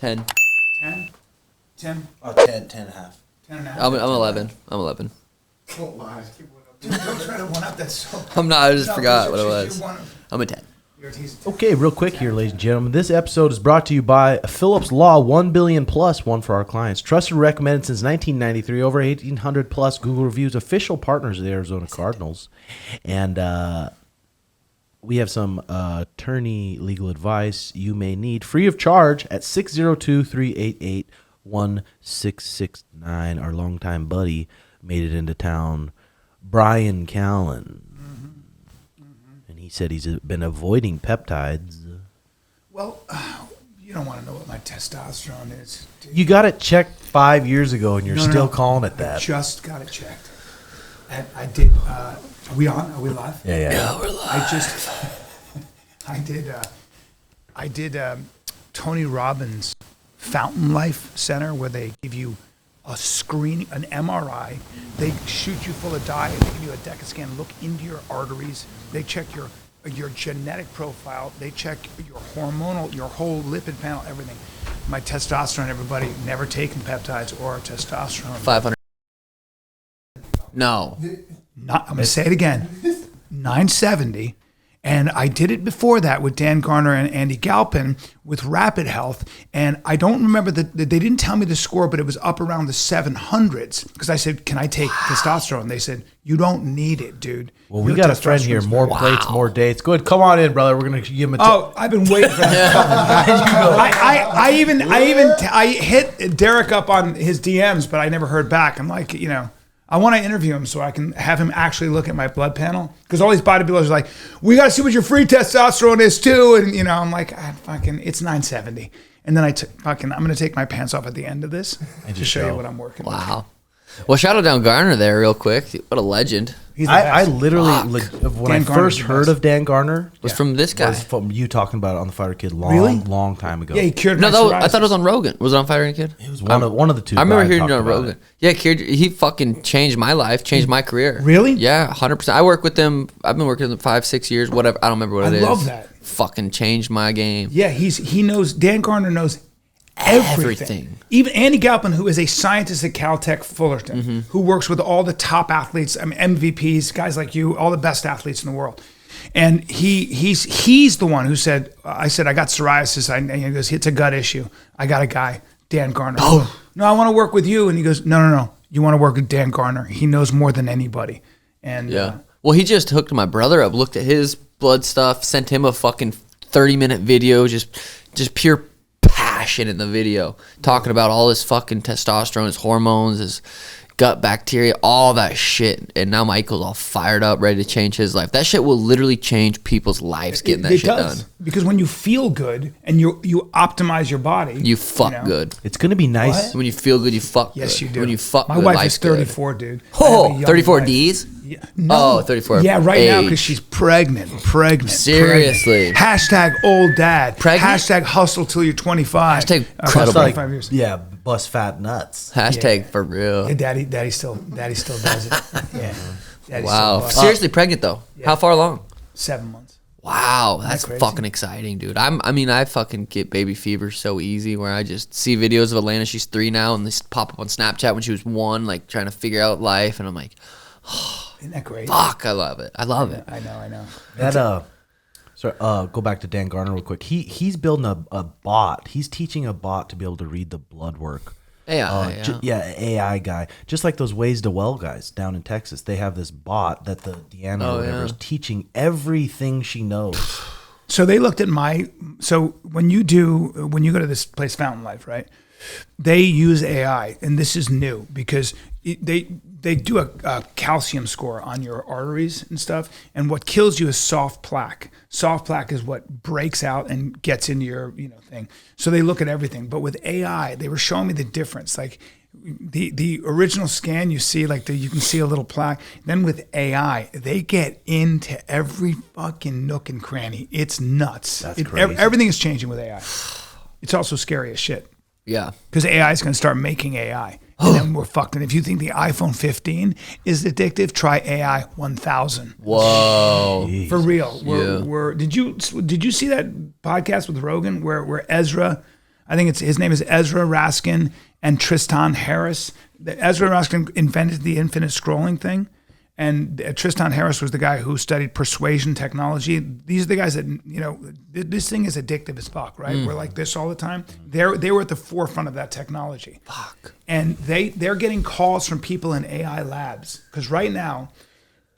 10. 10? Tim? Oh, 10 and a half. 10 and a half. I'm 11. I'm 11. Don't lie. Dude, don't try to one up that so. I'm not. I just forgot what it was. I'm a 10. Okay, real quick here, ladies and gentlemen. This episode is brought to you by Phillips Law, 1 billion plus, one for our clients. Trusted and recommended since 1993, over 1,800 plus Google reviews, official partners of the Arizona Cardinals. And we have some attorney legal advice you may need free of charge at 602-388-1669. Our longtime buddy made it into town, Bryan Callen. He said he's been avoiding peptides. Well, you don't want to know what my testosterone is. Dude. You got it checked 5 years ago, and you're still calling it that. I just got it checked. And I did. Are we on? Are we live? Yeah, we're live. I did Tony Robbins' Fountain Life Center, where they give you a screening, an MRI. They shoot you full of dye, and they give you a DEXA scan, look into your arteries. They check your genetic profile. They check your hormonal, your whole lipid panel, everything. My testosterone, everybody, never taken peptides or testosterone. 500. No. I'm going to say it again. 970. And I did it before that with Dan Garner and Andy Galpin with Rapid Health. And I don't remember they didn't tell me the score, but it was up around the 700s. Because I said, can I take testosterone? They said, you don't need it, dude. Well, we got a friend here. More plates, more dates. Go ahead. Come on in, brother. We're going to give him a I've been waiting for that. I hit Derek up on his DMs, but I never heard back. I'm like, I want to interview him so I can have him actually look at my blood panel. Because all these bodybuilders are like, we got to see what your free testosterone is too. And, I'm like, it's 970. And then I'm going to take my pants off at the end of this and just show you what I'm working with. Wow. Well, shout out Dan Garner there real quick. What a legend. I literally, when I first heard of Dan Garner, was from this guy. Was from you talking about it on the Fighter Kid long time ago. Yeah, he cured I thought it was on Rogan. Was it on Fighter Kid? It was one of the two. I remember hearing it on Rogan. Yeah, he fucking changed my life, changed my career. Really? Yeah, 100%. I work with him. I've been working with him 5-6 years, whatever. I don't remember what it is. I love that. Fucking changed my game. Yeah, he knows. Dan Garner knows everything. Even Andy Galpin, who is a scientist at Caltech Fullerton, who works with all the top athletes, MVPs, guys like you, all the best athletes in the world. And he's the one who said, I said, I got psoriasis. And he goes, it's a gut issue. I got a guy, Dan Garner. Oh. No, I want to work with you. And he goes, no. You want to work with Dan Garner. He knows more than anybody. And well, he just hooked my brother up, looked at his blood stuff, sent him a fucking 30-minute video, just pure passion in the video, talking about all his fucking testosterone, his hormones, his gut bacteria, all that shit. And now Michael's all fired up, ready to change his life. That shit will literally change people's lives getting that shit done. Because when you feel good and you optimize your body, you fuck good. It's gonna be nice. What? When you feel good, you fuck good. Yes, you do. When you fuck my good, wife life's is 34, good. Dude. Oh, 34 Ds? Yeah. No. Oh, 34. Yeah, right now age. because she's pregnant. Seriously. Pregnant. Hashtag old dad. Pregnant? Hashtag hustle till you're 25. Hashtag hustle like, 25 years. Yeah, bust fat nuts. Hashtag for real. Yeah, daddy still does it. Yeah. Daddy wow. still Seriously pregnant though. Yeah. How far along? 7 months. Wow, that's fucking exciting, dude. I fucking get baby fever so easy where I just see videos of Atlanta. She's 3 now, and they pop up on Snapchat when she was 1, like trying to figure out life, and I'm like, oh, isn't that great? Fuck, I love it. I love it. I know. Go back to Dan Garner real quick. He's building a bot. He's teaching a bot to be able to read the blood work. AI guy. Just like those Ways to Well guys down in Texas. They have this bot that the Deanna or whatever is teaching everything she knows. So they looked at so when you go to this place, Fountain Life, right? They use AI, and this is new because they do a calcium score on your arteries and stuff, and what kills you is soft plaque. Soft plaque is what breaks out and gets into your thing. So they look at everything, but with AI, they were showing me the difference. Like the original scan, you see you can see a little plaque. Then with AI, they get into every fucking nook and cranny. It's nuts. That's crazy. Everything is changing with AI. It's also scary as shit. Yeah. Because AI is going to start making AI. And then we're fucked. And if you think the iPhone 15 is addictive, try AI 1000. Whoa. Jeez. For real. Did you see that podcast with Rogan where Ezra, I think his name is Ezra Raskin and Tristan Harris. Ezra Raskin invented the infinite scrolling thing. And Tristan Harris was the guy who studied persuasion technology. These are the guys that, this thing is addictive as fuck, right? We're like this all the time. They were at the forefront of that technology. Fuck. And they're getting calls from people in AI labs. Because right now,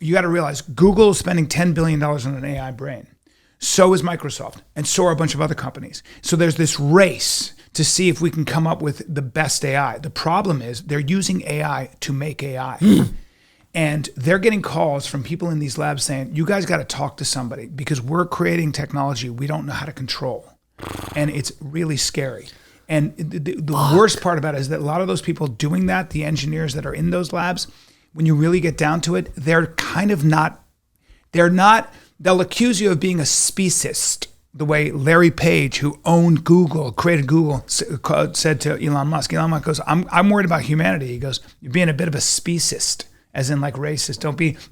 you got to realize Google is spending $10 billion on an AI brain. So is Microsoft. And so are a bunch of other companies. So there's this race to see if we can come up with the best AI. The problem is they're using AI to make AI. And they're getting calls from people in these labs saying, you guys got to talk to somebody because we're creating technology we don't know how to control. And it's really scary. And the worst part about it is that a lot of those people doing that, the engineers that are in those labs, when you really get down to it, they're kind of not, they'll accuse you of being a speciest. The way Larry Page, who owned Google, created Google, said to Elon Musk. Elon Musk goes, I'm worried about humanity. He goes, you're being a bit of a speciest. As in like racist.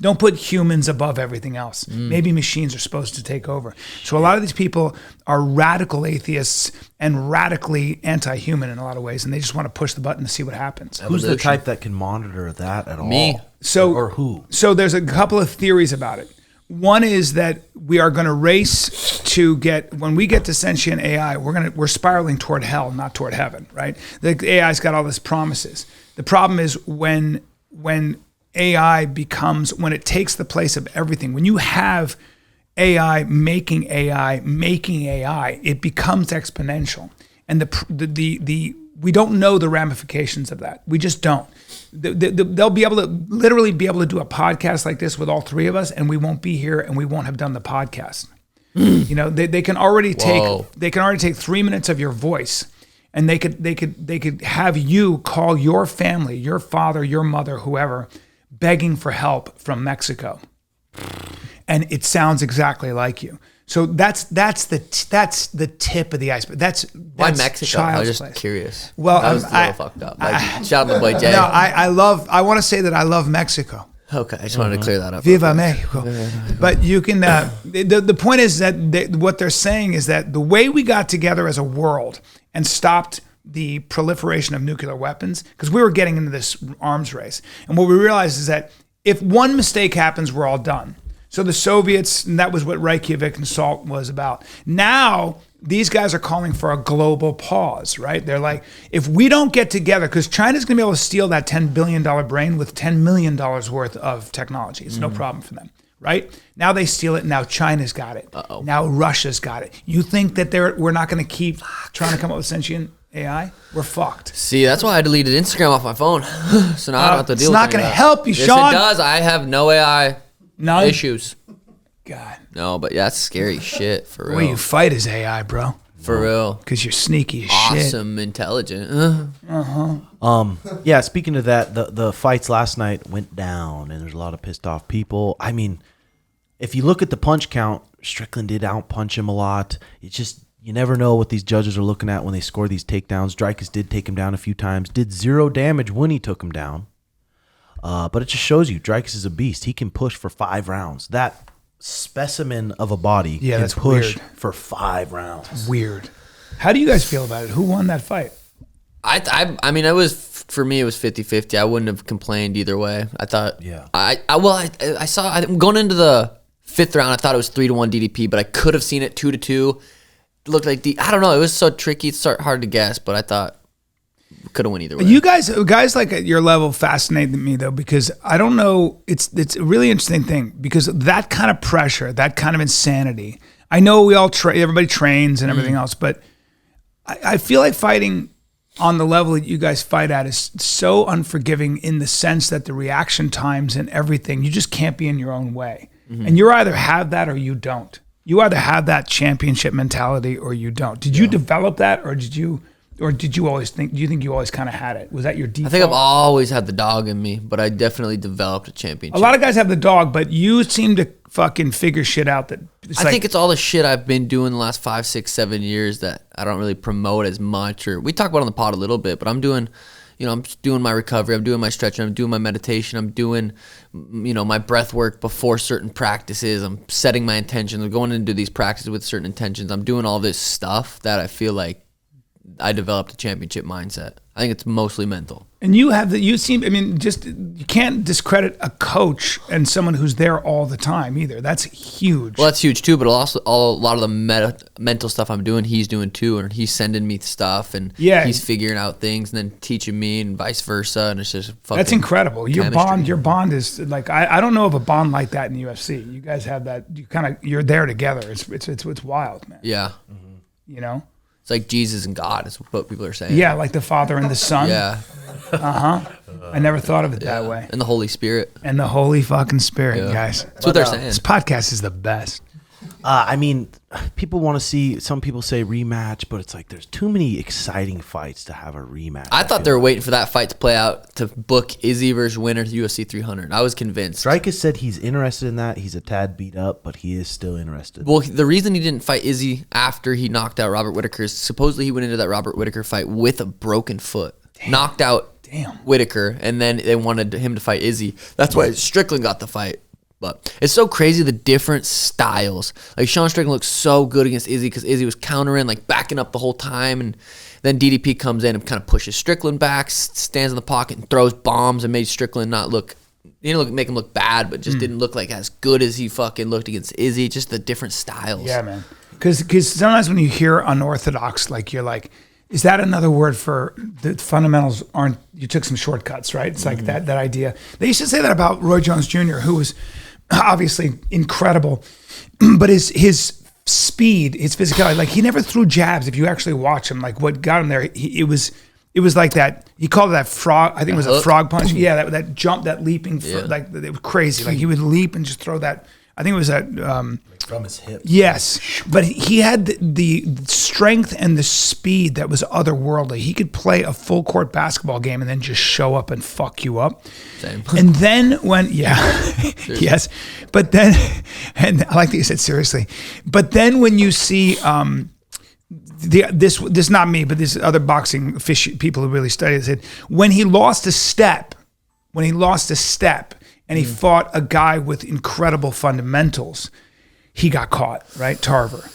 Don't put humans above everything else. Maybe machines are supposed to take over. So a lot of these people are radical atheists and radically anti-human in a lot of ways, and they just want to push the button to see what happens. Who's the type that can monitor that at all? Me. Or who? So there's a couple of theories about it. One is that we are going to race to when we get to sentient AI, we're spiraling toward hell, not toward heaven, right? The AI's got all these promises. The problem is when AI becomes, when it takes the place of everything, when you have AI making AI, it becomes exponential. And we don't know the ramifications of that. We just don't. They'll be able to literally do a podcast like this with all three of us, and we won't be here and we won't have done the podcast. They can already take 3 minutes of your voice, and they could have you call your family, your father, your mother, whoever, begging for help from Mexico, and it sounds exactly like you. So that's the tip of the iceberg. That's why Mexico? I was just place. Curious. Well, that was a little fucked up. Shout out to boy Jay. No, I want to say that I love Mexico. Okay, I just wanted to clear that up. Viva Mexico. But you can. The point is that what they're saying is that the way we got together as a world and stopped the proliferation of nuclear weapons, because we were getting into this arms race. And what we realized is that if one mistake happens, we're all done. So the Soviets, and that was what Reykjavik and SALT was about. Now, these guys are calling for a global pause, right? They're like, if we don't get together, because China's going to be able to steal that $10 billion brain with $10 million worth of technology. It's no problem for them, right? Now they steal it. Now China's got it. Uh-oh. Now Russia's got it. You think that we're not going to keep trying to come up with sentient AI? We're fucked. See, that's why I deleted Instagram off my phone. So now I don't have to deal with It's not going to help you, yes, Sean. It does. I have no AI issues. God. No, but yeah, that's scary shit, for real. The way you fight is AI, bro. For real. Because you're sneaky as shit. Awesome, intelligent. Yeah, speaking of that, the fights last night went down, and there's a lot of pissed off people. I mean, if you look at the punch count, Strickland did out-punch him a lot. It's just, you never know what these judges are looking at when they score these takedowns. Dreykus did take him down a few times, did 0 damage when he took him down. But it just shows you, Dreykus is a beast. He can push for 5 rounds. That specimen of a body can push for 5 rounds. Weird. How do you guys feel about it? Who won that fight? I mean, it was, for me, it was 50-50. I wouldn't have complained either way. I thought, I saw, going into the 5th round, I thought it was 3-1 DDP, but I could have seen it 2-2. It looked like I don't know. It was so tricky. It's hard to guess, but I thought could have went either way. You guys like at your level fascinate me though, because I don't know. It's a really interesting thing because that kind of pressure, that kind of insanity. I know we all everybody trains and everything else, but I feel like fighting on the level that you guys fight at is so unforgiving in the sense that the reaction times and everything, you just can't be in your own way. And you either have that or you don't. You either have that championship mentality or you don't. Did you develop that, or did you always think? Do you think you always kind of had it? Was that your default? I think I've always had the dog in me, but I definitely developed a championship. A lot of guys have the dog, but you seem to fucking figure shit out. That I think it's all the shit I've been doing the last 5, 6, 7 years that I don't really promote as much. Or we talk about on the pod a little bit, but I'm doing. I'm doing my recovery, I'm doing my stretching, I'm doing my meditation, I'm doing, my breath work before certain practices, I'm setting my intentions, I'm going into these practices with certain intentions, I'm doing all this stuff that I feel like I developed a championship mindset. I think it's mostly mental. And you have you can't discredit a coach and someone who's there all the time either. That's huge. Well, that's huge too, but also a lot of the mental stuff I'm doing, he's doing too, and he's sending me stuff, and he's figuring out things and then teaching me and vice versa, and it's just fucking That's incredible. chemistry. Your bond is like, I don't know of a bond like that in the UFC. You guys have that, you're there together. It's wild, man. Yeah. You know? It's like Jesus and God is what people are saying. Yeah, like the Father and the Son. Yeah. I never thought of it that way. And the Holy Spirit. And the Holy fucking Spirit, guys. That's what they're saying. This podcast is the best. I mean, people want to see, some people say rematch, but it's like there's too many exciting fights to have a rematch. I thought they were waiting for that fight to play out to book Izzy versus winner UFC 300. I was convinced. Striker said he's interested in that. He's a tad beat up, but he is still interested. Well, the reason he didn't fight Izzy after he knocked out Robert Whittaker is supposedly he went into that Robert Whittaker fight with a broken foot. Knocked out Whittaker, and then they wanted him to fight Izzy. That's why Strickland got the fight. But it's so crazy the different styles. Like Sean Strickland looks so good against Izzy because Izzy was countering, like backing up the whole time, and then DDP comes in and kind of pushes Strickland back, stands in the pocket and throws bombs and made Strickland not look, make him look bad, but just didn't look like as good as he fucking looked against Izzy. Just the different styles. Yeah, man. Because sometimes when you hear unorthodox, like you're like, is that another word for the fundamentals aren't, you took some shortcuts, right? It's like that idea. They used to say that about Roy Jones Jr., who was obviously incredible, but his speed, his physicality, like he never threw jabs. If you actually watch him, like what got him there, it was like that. He called it that frog. I think it was a frog punch. Yeah, that jump, that leaping, like it was crazy. Like he would leap and just throw that. I think it was that from his hip. Yes, but he had the strength and the speed that was otherworldly. He could play a full court basketball game and then just show up and fuck you up. Same. And then yes, but then, and I like that you said seriously, but then when you see this not me, but this other boxing people who really study it, said when he lost a step, and he fought a guy with incredible fundamentals, he got caught, right? Tarver,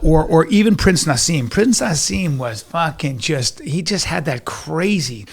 or even Prince Nassim. Prince Nassim was fucking he just had that crazy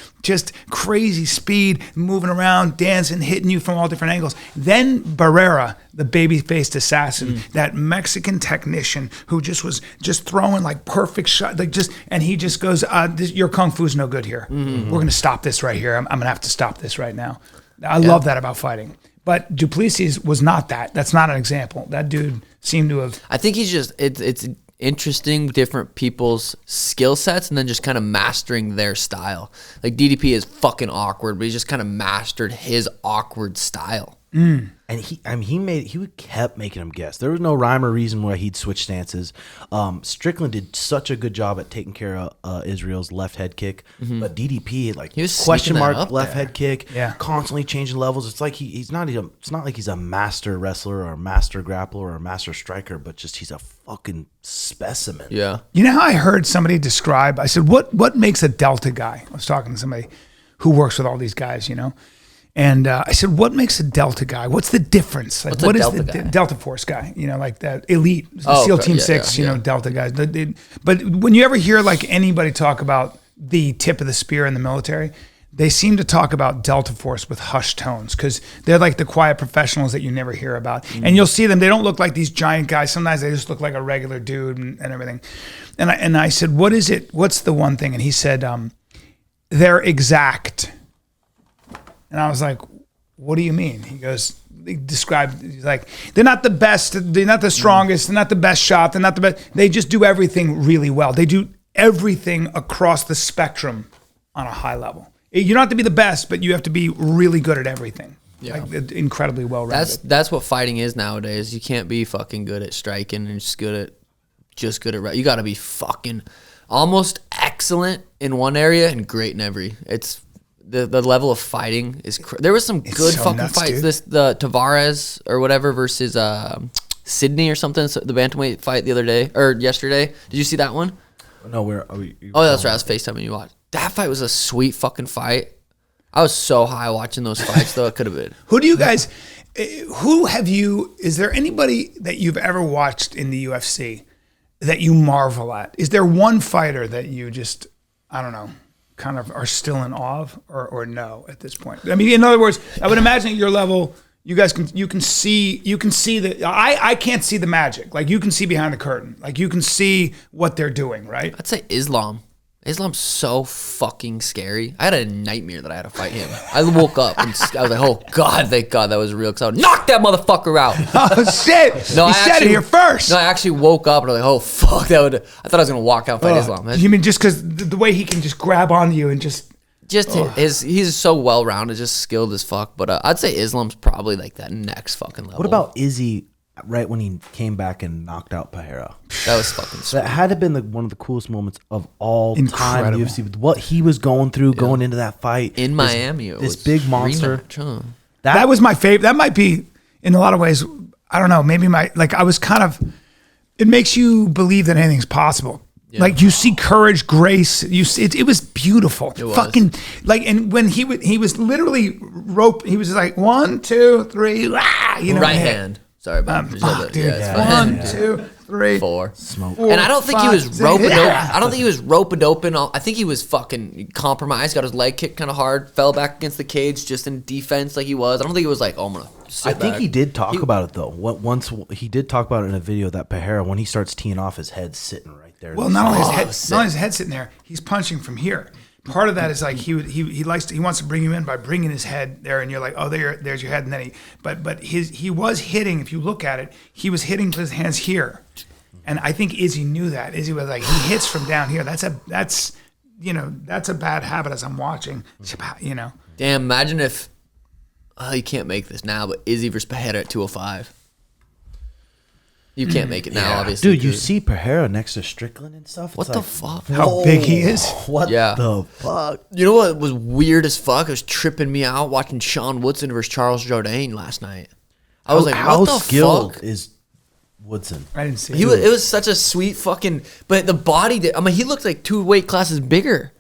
speed, moving around, dancing, hitting you from all different angles. Then Barrera, the baby-faced assassin, that Mexican technician who was throwing like perfect shot, and he just goes, your kung fu's no good here. We're going to stop this right here. I'm going to have to stop this right now. I love that about fighting. But Duplessis was not that. That's not an example. That dude seemed to have... I think he's just... It's interesting, different people's skill sets, and then just kind of mastering their style. Like DDP is fucking awkward, but he just kind of mastered his awkward style. And he kept making him guess. There was no rhyme or reason why he'd switch stances. Strickland did such a good job at taking care of Israel's left head kick, but DDP he was question mark left head kick, constantly changing levels. It's like it's not like he's a master wrestler or a master grappler or a master striker, but just he's a fucking specimen. Yeah. You know how I heard somebody describe? I said, what makes a Delta guy? I was talking to somebody who works with all these guys, And I said, what makes a Delta guy? What's the difference? Like, what is the Delta Force guy? Like that elite SEAL Team 6, Delta guys. But when you ever hear like anybody talk about the tip of the spear in the military, they seem to talk about Delta Force with hushed tones because they're like the quiet professionals that you never hear about. And you'll see them. They don't look like these giant guys. Sometimes they just look like a regular dude and everything. And I said, what is it? What's the one thing? And he said, they're exact. And I was like, what do you mean? He goes, he's like, they're not the best, they're not the strongest, they're not the best shot, they're not the best. They just do everything really well. They do everything across the spectrum on a high level. You don't have to be the best, but you have to be really good at everything. Yeah. Like incredibly well-rounded. That's what fighting is nowadays. You can't be fucking good at striking and just good at you got to be fucking almost excellent in one area and great in every. It's the level of fighting is there was some good fucking fights. Dude. The Tavares or whatever versus Sydney or something, so the bantamweight fight the other day or yesterday. Did you see that one? No, where are we? Oh, that's right. I was FaceTiming you watched. That fight was a sweet fucking fight. I was so high watching those fights though. It could have been. Is there anybody that you've ever watched in the UFC that you marvel at? Is there one fighter that you just, I don't know, kind of are still in awe of, or no at this point? I mean, in other words, I would imagine at your level, you can see the, I can't see the magic. Like, you can see behind the curtain. Like, you can see what they're doing, right? I'd say Islam. Islam's so fucking scary. I had a nightmare that I had to fight him. I woke up and I was like, oh God, thank God that was real, because I would knock that motherfucker out. Oh shit! No, you said it here first. No, I actually woke up and I was like, oh fuck, I thought I was gonna walk out and fight Islam. You mean just because the way he can just grab onto you and just he's so well rounded, just skilled as fuck. But I'd say Islam's probably like that next fucking level. What about Izzy? Right when he came back and knocked out Pereira, that was fucking sweet. That had to have been one of the coolest moments of all time in Incredible. UFC. With what he was going through going into that fight In Miami. this big monster. Rematch, huh? that was my favorite. That might be, in a lot of ways, I don't know, maybe I was kind of, it makes you believe that anything's possible. Yeah. Like, you see courage, grace. You see, it was beautiful. It was. Fucking, like, and when he was literally he was like 1, 2, 3, right hand. Sorry about that. Dude. Yeah, 1, 2, 3, 4. Smoke. And I don't think he was rope-a-dope. I don't think he was rope-a-dope. I think he was fucking compromised, got his leg kicked kind of hard, fell back against the cage just in defense like he was. I don't think it was like, oh, I'm going to sit I think back. he did talk about it, though. Once he did talk about it in a video that Pereira, when he starts teeing off, his head's sitting right there. Well, not only his head sitting there, he's punching from here. Part of that is like he wants to bring you in by bringing his head there, and you're like, oh, there's your head, and then he was hitting. If you look at it, he was hitting with his hands here, and I think Izzy knew that. Izzy was like, he hits from down here. That's a bad habit as I'm watching. Damn, imagine if you can't make this now, but Izzy versus Pereira at 205. You can't make it now, obviously. Dude, you see Pereira next to Strickland and stuff. What the fuck? How big he is? What the fuck? You know what was weird as fuck? It was tripping me out watching Sean Woodson versus Charles Jourdain last night. I was like, what the how skilled fuck? is Woodson? I didn't see It was such a sweet fucking... But the body... he looked like 2 weight classes bigger.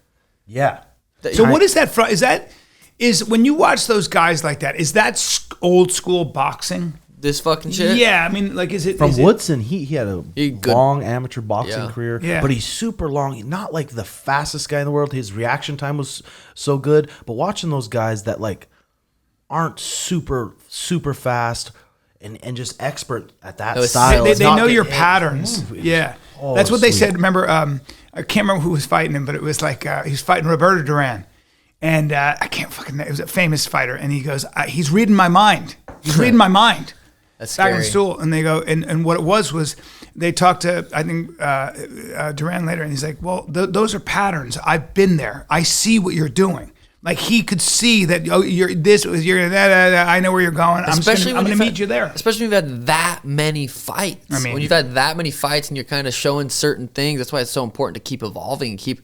Yeah. So what is that from? Is when you watch those guys like that, is that old school boxing? This fucking shit? Yeah, I mean, like, is it... From Woodson, he had a good long amateur boxing career, Yeah. but he's super long. Not like the fastest guy in the world. His reaction time was so good. But watching those guys that, like, aren't super, super fast and just expert at that style. They know your patterns. Yeah. Oh, That's what they sweet. said. Remember, I can't remember who was fighting him, but it was like he was fighting Roberto Duran. And I can't fucking... It was a famous fighter. And he goes, he's reading my mind. He's reading my mind. That's back scary. in the stool, and they go, and what it was they talked to, I think, Duran later, and he's like, well, those are patterns. I've been there. I see what you're doing. Like, he could see that, oh, you're this, you're that, I know where you're going. I'm going to meet you there. Especially when you've had that many fights. I mean, when you've had that many fights and you're kind of showing certain things, that's why it's so important to keep evolving and keep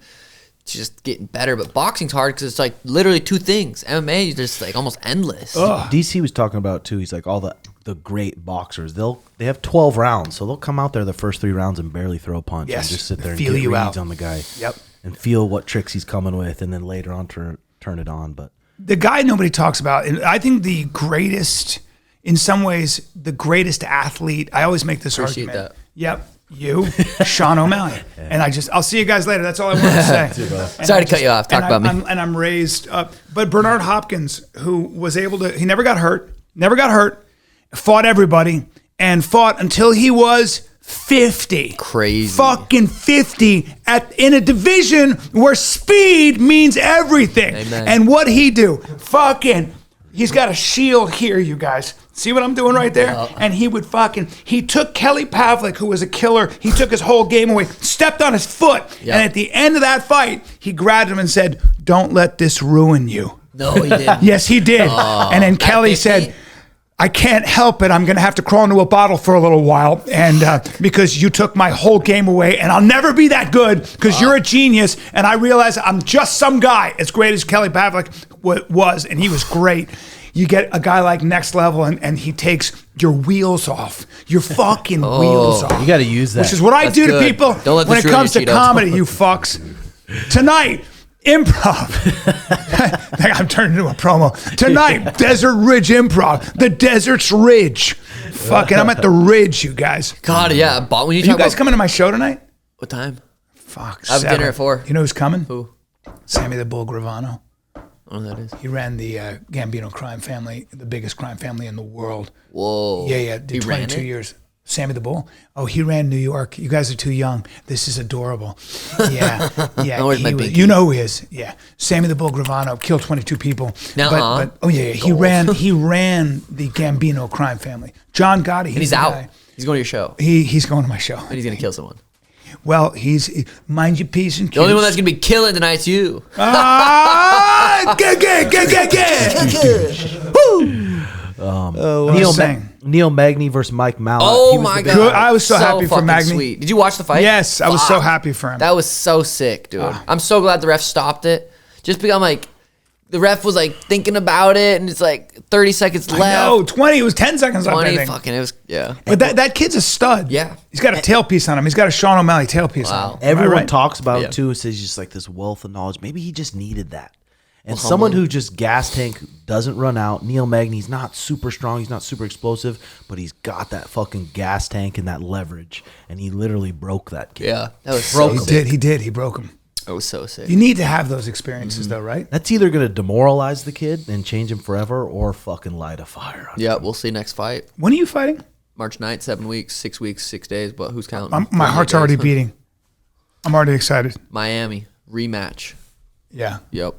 just getting better. But boxing's hard because it's like literally 2 things. MMA is just like almost endless. DC was talking about too. He's like, all the great boxers, they have 12 rounds, so they'll come out there the first 3 rounds and barely throw a punch and just sit there and feel get you reads out on the guy. Yep. And feel what tricks he's coming with, and then later on turn it on. But the guy nobody talks about, and I think the greatest, in some ways, the greatest athlete. I always make this Appreciate argument. that. Yep. You, Sean O'Malley. And I'll see you guys later. That's all I wanted to say. Sorry to cut you off. Talk about me. And I'm raised up. But Bernard Hopkins, who was able to, he never got hurt, fought everybody, and fought until he was 50. Crazy. Fucking 50 in a division where speed means everything. Amen. And what'd he do? Fucking, he's got a shield here, you guys. See what I'm doing right there? And he took Kelly Pavlik, who was a killer, he took his whole game away, stepped on his foot, and at the end of that fight, he grabbed him and said, don't let this ruin you. No, he didn't. Yes, he did. And then Kelly said, I can't help it. I'm going to have to crawl into a bottle for a little while, and because you took my whole game away, and I'll never be that good because you're a genius, and I realize I'm just some guy as great as Kelly Pavlik was, and he was great. You get a guy like Next Level, and he takes your wheels off, your fucking wheels off. You got to use that. Which is what I do to people Don't let when this it ruin comes you, to Chito. comedy, you fucks. Tonight, Improv. I'm turning into a promo. Tonight, Desert Ridge Improv. The Desert's Ridge. Fucking, I'm at the Ridge, you guys. God, yeah. But when Are you guys coming to my show tonight? What time? Fuck, I have 7. dinner at 4. You know who's coming? Who? Sammy the Bull Gravano. I don't know who that is. He ran the Gambino crime family, the biggest crime family in the world. Whoa. Yeah. Did 22 years. Sammy the Bull? Oh, he ran New York. You guys are too young. This is adorable. Yeah. Where's my You know who he is. Yeah. Sammy the Bull Gravano killed 22 people. Nuh-uh. But he ran the Gambino crime family. John Gotti. And he's out. Guy. He's going to your show. He's going to my show. And he's going to kill someone. Well, mind your P's and Q's. The only one that's going to be killing tonight's you. Neil Magny versus Mike Malot. Oh my God. Good. I was so happy for fucking Magny. Sweet. Did you watch the fight? Yes, I was so happy for him. That was so sick, dude. I'm so glad the ref stopped it. Just because I'm like, the ref was like thinking about it, and it's like 30 seconds left. No, 20. It was 10 seconds left. 20 fucking, it was, yeah. But that kid's a stud. Yeah. He's got a tailpiece on him. He's got a Sean O'Malley tailpiece on him. Everyone talks about Yeah. it too. It says just like this wealth of knowledge. Maybe he just needed that. And Well, someone humble. who just gas tank doesn't run out. Neil Magny's not super strong. He's not super explosive, but he's got that fucking gas tank and that leverage. And he literally broke that kid. Yeah. That was so sick. He did. He broke him. That was so sick. You need to have those experiences, though, right? That's either going to demoralize the kid and change him forever or fucking light a fire on him. Yeah, we'll see next fight. When are you fighting? March 9th, 7 weeks, 6 weeks, 6 days, but who's counting? My heart's 48 already days. beating. I'm already excited. Miami, rematch. Yeah. Yep.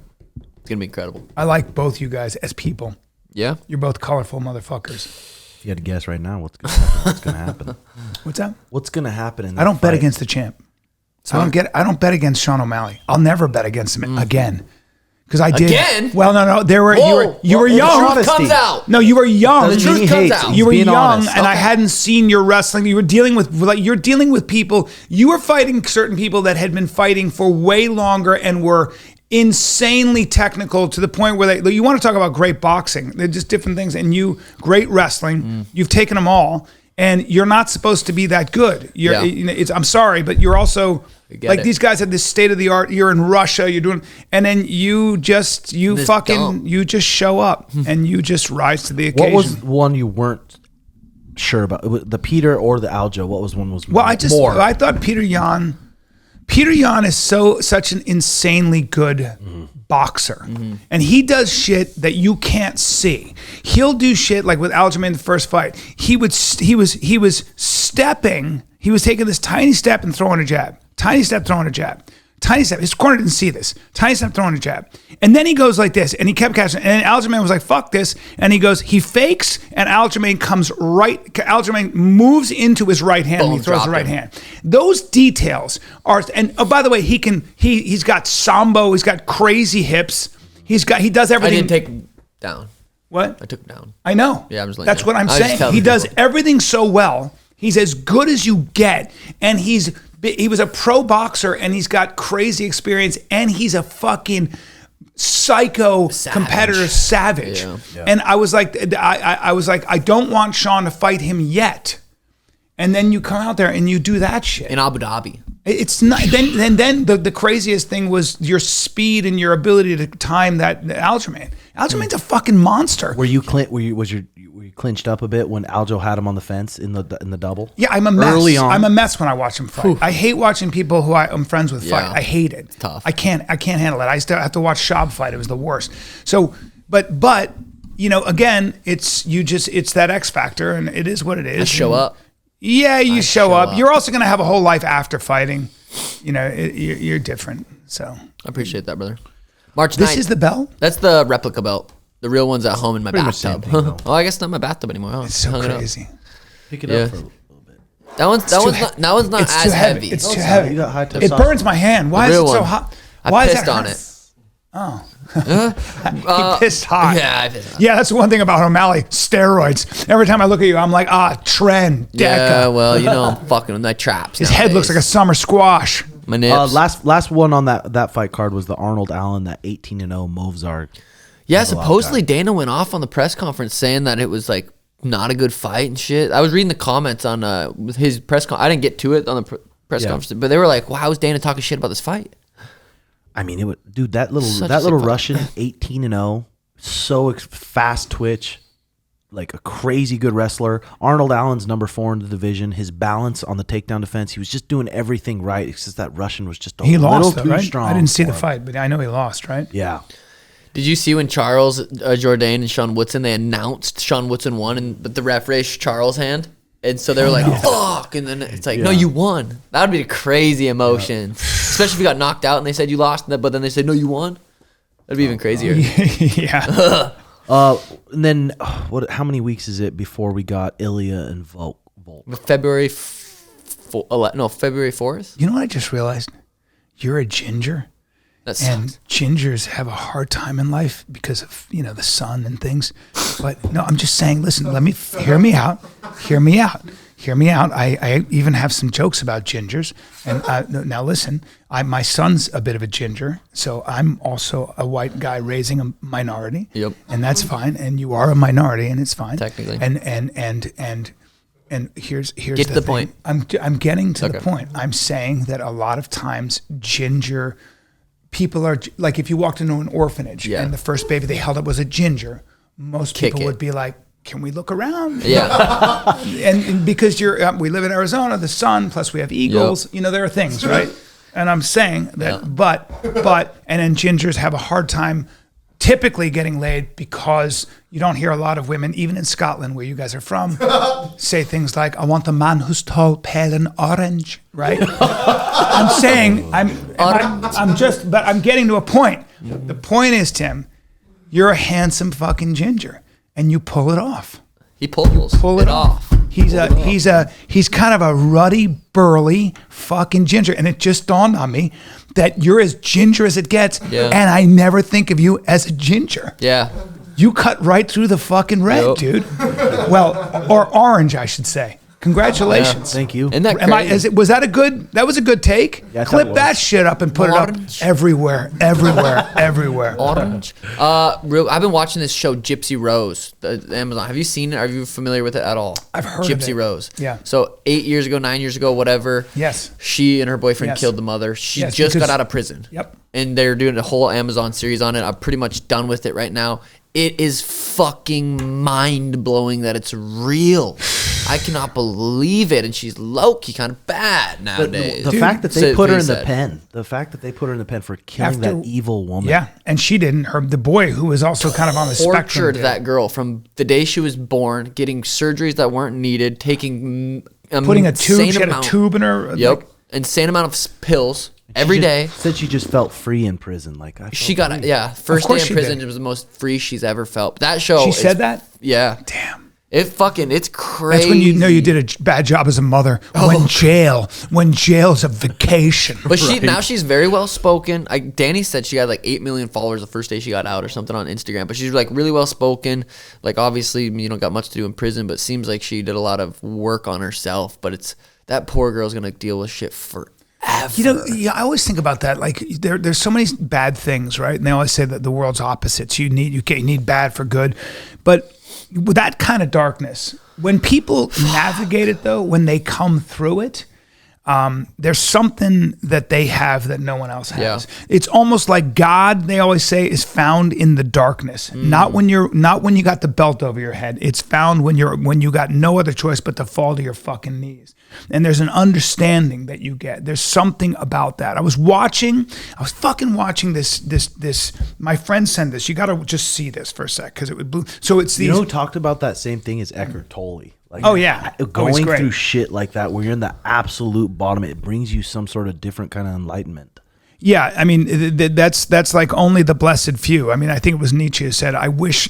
It's going to be incredible. I like both you guys as people. Yeah? You're both colorful motherfuckers. If you had to guess right now, what's going to happen? What's going to happen? What's that? What's going to happen in that I don't bet fight? against the champ. I don't bet against Sean O'Malley. I'll never bet against him again. Because I did. Again? Well, no. You were young. The truth comes out. No, you were young. Doesn't The truth mean he comes hates. out. He's You were being young, honest. and I hadn't seen your wrestling. You were dealing with people. You were fighting certain people that had been fighting for way longer and were insanely technical to the point where you want to talk about great boxing. They're just different things. And great wrestling. You've taken them all, and you're not supposed to be that good. I'm sorry, but you're also like these guys had this state of the art. You're in Russia. You're doing, and then you just show up and you just rise to the occasion. What was one you weren't sure about? The Peter or the Aljo? What was one was more? Well, I thought Peter Yan is such an insanely good boxer, and he does shit that you can't see. He'll do shit like with Aljamain in the first fight. He was stepping. He was taking this tiny step and throwing a jab. Tiny step, throwing a jab. Tiny step. His corner didn't see this. Tiny step, throwing a jab. And then he goes like this, and he kept catching. And Aljamain was like, fuck this. And he fakes, and Aljamain comes right. Aljamain moves into his right hand, and he throws the right hand. Those details are, and oh, by the way, he's got sambo, he's got crazy hips. He does everything. I didn't take him down. What? I took him down. I know. Yeah, I'm just letting That's you what know. I'm I was just saying. telling He does people. everything so well. He's as good as you get, and he was a pro boxer, and he's got crazy experience, and he's a fucking psycho competitor, savage. Yeah. And I was like, I don't want Sean to fight him yet. And then you come out there and you do that shit. In Abu Dhabi. It's not. Then the craziest thing was your speed and your ability to time that Aljamain. Aljamain's a fucking monster. Were you clinched up a bit when Aljo had him on the fence in the double? Yeah, I'm a mess. Early on. I'm a mess when I watch him fight. I hate watching people who I'm friends with fight. Yeah. I hate it. It's tough. I can't handle it. I still have to watch Shab fight. It was the worst. So, but again, it's that X factor, and it is what it is. I show up. Yeah, you show show up. up. You're also going to have a whole life after fighting. You're different. So I appreciate that, brother. March 9th. this is the bell. That's the replica belt. The real one's at home in my Pretty much bathtub. same thing, though. Oh, I guess not my bathtub anymore. Oh, It's so hung it up. crazy. Pick it Yeah. up for a little bit. That one's not It's as too heavy. heavy. It's Oh, too sorry, heavy. you got high It testosterone. burns my hand. Why is real it so one. hot? I Why is pissed that on hurt? it. He pissed hot. Yeah, I pissed on it. Yeah, that's the one thing about O'Malley. Steroids. Every time I look at you, I'm like, trend, Yeah, Deca. well, I'm fucking with my traps. His head looks like a summer squash. My nips. Last one on that fight card was the Arnold Allen, that 18-0 Movzar. Yeah, supposedly Dana went off on the press conference saying that it was like not a good fight and shit. I was reading the comments on his press conference. I didn't get to it on the press conference, but they were like, "Wow, how is Dana talking shit about this fight?" I mean, that little Such a sick Russian, 18-0, so fast twitch, like a crazy good wrestler. Arnold Allen's number 4 in the division. His balance on the takedown defense, he was just doing everything right. It's just that Russian was just a little too strong. I didn't see the fight, but I know he lost, right? Yeah. Did you see when Charles Jourdain and Sean Woodson, they announced Sean Woodson won, but the ref raised Charles' hand? And so they were like, fuck. And then it's like, no, you won. That would be a crazy emotion. Especially if you got knocked out and they said you lost, but then they said, no, you won. That'd be even crazier. Yeah. And then, how many weeks is it before we got Ilya and Volk? February 4th? You know what I just realized? You're a ginger. And gingers have a hard time in life because of, the sun and things. But no, I'm just saying, listen, hear me out. I even have some jokes about gingers. And now listen, my son's a bit of a ginger, so I'm also a white guy raising a minority. Yep. And that's fine. And you are a minority, and it's fine. Technically. And here's Get to the point. I'm getting to the point. I'm saying that a lot of times ginger people are like, if you walked into an orphanage and the first baby they held up was a ginger, most people would be like, can we look around? Yeah. and because we live in Arizona, the sun, plus we have eagles, there are things, right? And I'm saying that, but, and then gingers have a hard time typically getting laid because you don't hear a lot of women, even in Scotland, where you guys are from, say things like, I want a man who's tall, pale, and orange, right? I'm saying, but I'm getting to a point. The point is, Tim, you're a handsome fucking ginger, and you pull it off. He pulls it off. He's kind of a ruddy, burly fucking ginger. And it just dawned on me that you're as ginger as it gets. Yeah. And I never think of you as a ginger. Yeah. You cut right through the fucking red, dude. Well, or orange, I should say. Congratulations. Yeah, thank you. Isn't that crazy? Was that that was a good take? Yeah, Clip that shit up and put it up everywhere. Orange. I've been watching this show, Gypsy Rose, the Amazon. Have you seen it? Are you familiar with it at all? I've heard Gypsy of it. Rose. Yeah. So 9 years ago, whatever. Yes. She and her boyfriend killed the mother. She just got out of prison. Yep. And they're doing a whole Amazon series on it. I'm pretty much done with it right now. It is fucking mind-blowing that it's real. I cannot believe it. And she's low-key kind of bad nowadays. The fact that they put her in the pen. The fact that they put her in the pen for killing that evil woman. Yeah, and she didn't. The boy, who was also kind of on the spectrum. Tortured that girl from the day she was born, getting surgeries that weren't needed, taking putting a tube. She had a tube in her. Yep. Insane amount of pills. Every day. Said she just felt free in prison. She got first day in prison. It was the most free she's ever felt. That show. She said that? Yeah. Damn. It's crazy. That's when you know you did a bad job as a mother. When jail's a vacation. But now she's very well spoken. Danny said she had like 8 million followers the first day she got out or something on Instagram. But she's like really well spoken. Like obviously got much to do in prison, but seems like she did a lot of work on herself. But that poor girl's gonna deal with shit forever. I always think about that. Like there's so many bad things, right? And they always say that the world's opposites. You need bad for good, but with that kind of darkness, when people navigate it, though, when they come through it, there's something that they have that no one else has. Yeah. It's almost like God, they always say, is found in the darkness. Not when you got the belt over your head. It's found when you got no other choice but to fall to your fucking knees. And there's an understanding that you get. There's something about that. I was fucking watching this. My friend sent this. You got to just see this for a sec because it would blue. So it's these. Who talked about that same thing as Eckhart Tolle. Going through shit like that where you're in the absolute bottom, it brings you some sort of different kind of enlightenment. Yeah, I mean that's like only the blessed few. I mean, I think it was Nietzsche who said, "I wish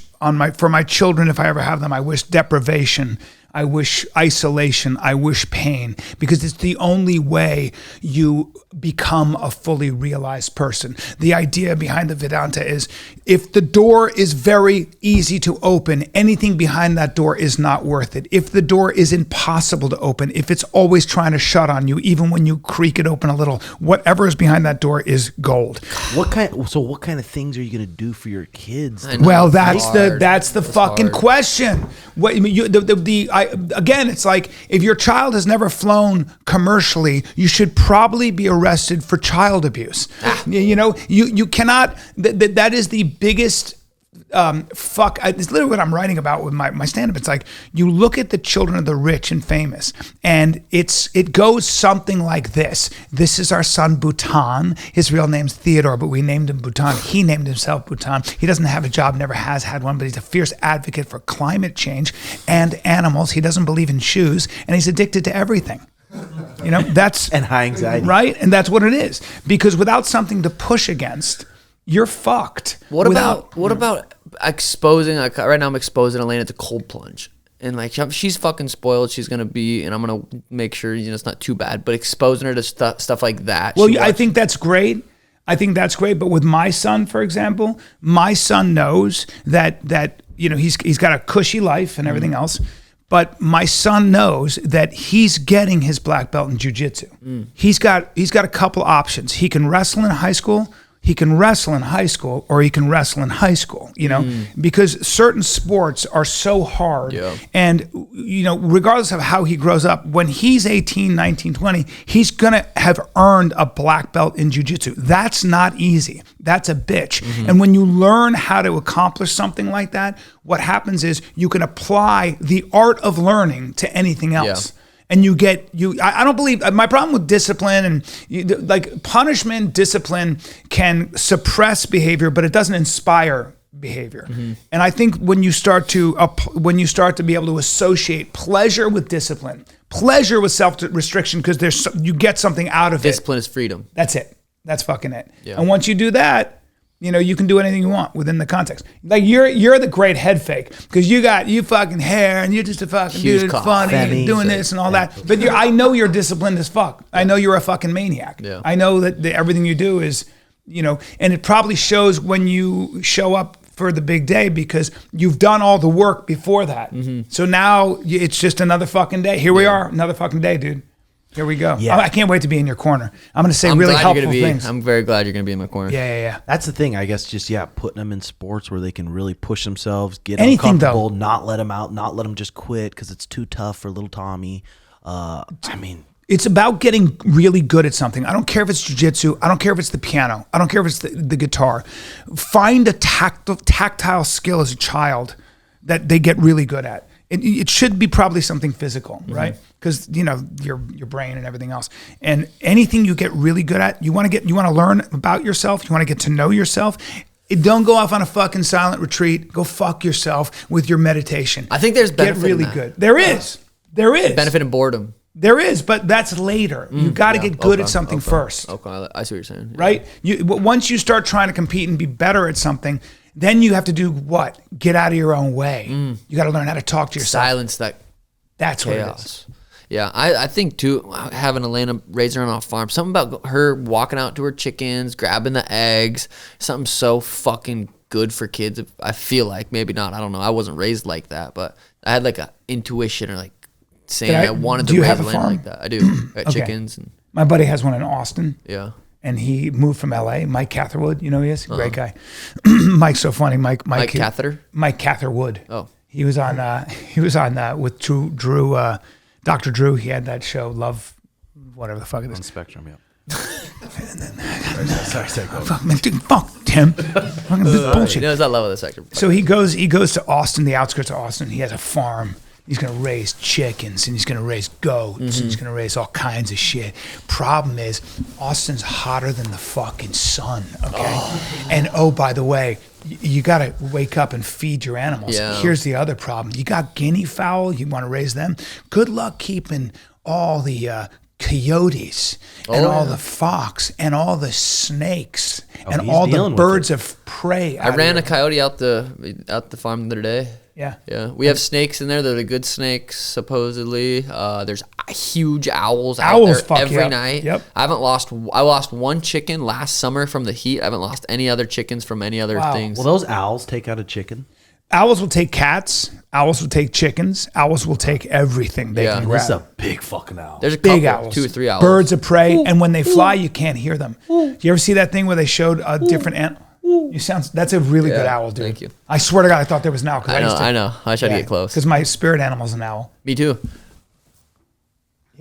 for my children, if I ever have them, I wish deprivation, I wish isolation, I wish pain, because it's the only way you become a fully realized person." The idea behind the Vedanta is if the door is very easy to open, anything behind that door is not worth it. If the door is impossible to open, if it's always trying to shut on you, even when you creak it open a little, whatever is behind that door is gold. What kind of things are you going to do for your kids? Well, that's the fucking question. What I mean, the again, it's like if your child has never flown commercially, you should probably be arrested for child abuse. You know, you cannot. That is the biggest. It's literally what I'm writing about with my stand-up. It's like you look at the children of the rich and famous, and it goes something like this. This is our son Bhutan. His real name's Theodore, but we named him Bhutan. He named himself Bhutan. He doesn't have a job, never has had one, but he's a fierce advocate for climate change and animals. He doesn't believe in shoes, and he's addicted to everything. You know, that's and high anxiety, right? And that's what it is. Because without something to push against, you're fucked. What about exposing? Like right now, I'm exposing Elena to cold plunge, and like she's fucking spoiled. She's gonna be, and I'm gonna make sure it's not too bad. But exposing her to stuff like that. Well, I think that's great. But with my son, for example, my son knows that he's got a cushy life and everything else. But my son knows that he's getting his black belt in jiu-jitsu. He's got a couple options. He can wrestle in high school. He can wrestle in high school, or he can wrestle in high school, because certain sports are so hard. Yeah. And, regardless of how he grows up, when he's 18, 19, 20, he's going to have earned a black belt in jiu-jitsu. That's not easy. That's a bitch. And when you learn how to accomplish something like that, what happens is you can apply the art of learning to anything else. Yeah. And I don't believe, my problem with discipline and like punishment, discipline can suppress behavior, but it doesn't inspire behavior. And I think when you start to be able to associate pleasure with discipline, pleasure with self-restriction, because you get something out of it. Discipline is freedom. That's it. That's fucking it. Yeah. And once you do that, you can do anything you want within the context. Like you're the great head fake because you fucking hair and you're just a fucking huge dude, cock, funny, and doing this and all that. But I know you're disciplined as fuck. I know you're a fucking maniac. Yeah. I know that everything you do is, and it probably shows when you show up for the big day because you've done all the work before that. So now it's just another fucking day. Here we are, another fucking day, dude. Here we go. Yeah. I can't wait to be in your corner. I'm going to say really helpful things. I'm very glad you're going to be in my corner. Yeah. That's the thing, I guess, just, putting them in sports where they can really push themselves, get anything, uncomfortable, though. not let them out, not let them just quit because it's too tough for little Tommy. It's about getting really good at something. I don't care if it's jiu-jitsu. I don't care if it's the piano. I don't care if it's the guitar. Find a tactile skill as a child that they get really good at. It should be probably something physical, right? Because your brain and everything else, and anything you get really good at, you want to learn about yourself. You want to get to know yourself. Don't go off on a fucking silent retreat. Go fuck yourself with your meditation. I think there's benefit. Get really good. There is benefit in boredom. There is, but that's later. You got to get good at something first. Okay, I see what you're saying. Right? Once you start trying to compete and be better at something, then you have to do what? Get out of your own way. You got to learn how to talk to yourself. Silence That's chaos. What it is. Yeah, I think too, having Elena raising her on a farm, something about her walking out to her chickens, grabbing the eggs, something so fucking good for kids. I feel like, maybe not, I don't know. I wasn't raised like that, but I had like an intuition or like saying I wanted to raise Elena like that. I do. I got chickens. And my buddy has one in Austin. Yeah. And he moved from LA. Mike Catherwood, who he is? Great guy. Mike's so funny. Mike Cather? Mike Catherwood. Oh. He was on with Drew, Dr. Drew. He had that show, Love, whatever the fuck it is. On Spectrum, yeah. Sorry. Fuck, man, dude, fuck, Tim. Fucking bullshit. It's not Love of the Spectrum. So he goes to Austin, the outskirts of Austin. He has a farm. He's going to raise chickens and he's going to raise goats and he's going to raise all kinds of shit. Problem is, Austin's hotter than the fucking sun, okay? And by the way, you got to wake up and feed your animals. Yeah. Here's the other problem. You got guinea fowl, you want to raise them. Good luck keeping all the coyotes and all the fox and all the snakes and all the birds of prey. I ran a coyote out the farm the other day. Yeah. We have snakes in there. They're the good snakes, supposedly. There's huge owls out there every night. Yep. I lost one chicken last summer from the heat. I haven't lost any other chickens from any other things. Will those owls take out a chicken? Owls will take cats. Owls will take chickens. Owls will take everything they can grab. This is a big fucking owl. There's a big couple, owls. 2 or 3 owls. Birds of prey. And when they fly, you can't hear them. Do you ever see that thing where they showed a different animal? That's a really good owl, dude. Thank you. I swear to God, I thought there was an owl. I know. I tried to get close. Because my spirit animal's an owl. Me too.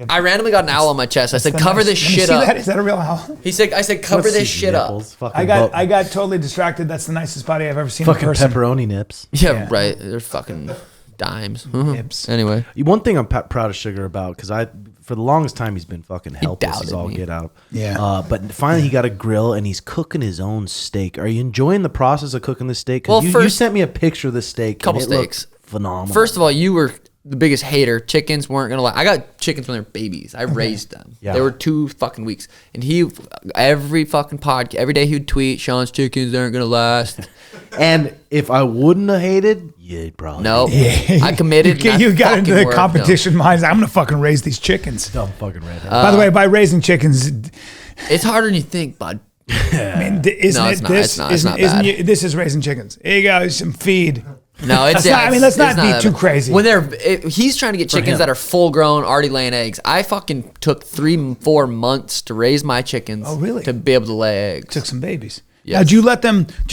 I randomly got an owl on my chest. I said, "Cover this shit up." Is that a real owl? I said, "Cover this shit up." I got totally distracted. That's the nicest body I've ever seen. Fucking in person. pepperoni nips. Yeah, right. They're fucking dimes. Nips. Anyway, One thing I'm proud of Sugar about, because for the longest time he's been fucking helpless as all get out. Yeah. But finally he got a grill and he's cooking his own steak. Are you enjoying the process of cooking the steak? Well, you sent me a picture of the steak. Couple and it looked steaks. Phenomenal. First of all, you were the biggest hater. Chickens weren't gonna lie. I got chickens when they were babies. I raised them. Yeah. They were 2 fucking weeks. And every fucking podcast, every day he would tweet, "Sean's chickens aren't gonna last." And if I wouldn't have hated, you'd probably. No, I committed. You got into the competition minds. I'm gonna fucking raise these chickens. Dumb fucking redhead. By the way, by raising chickens, It's harder than you think, bud. I mean, this is raising chickens. Here you go, some feed. No, it's not, let's not be too crazy. When he's trying to get chickens that are full grown, already laying eggs. I fucking took 3-4 months to raise my chickens. Oh, really? To be able to lay eggs. Took some babies. Yes. Now, do you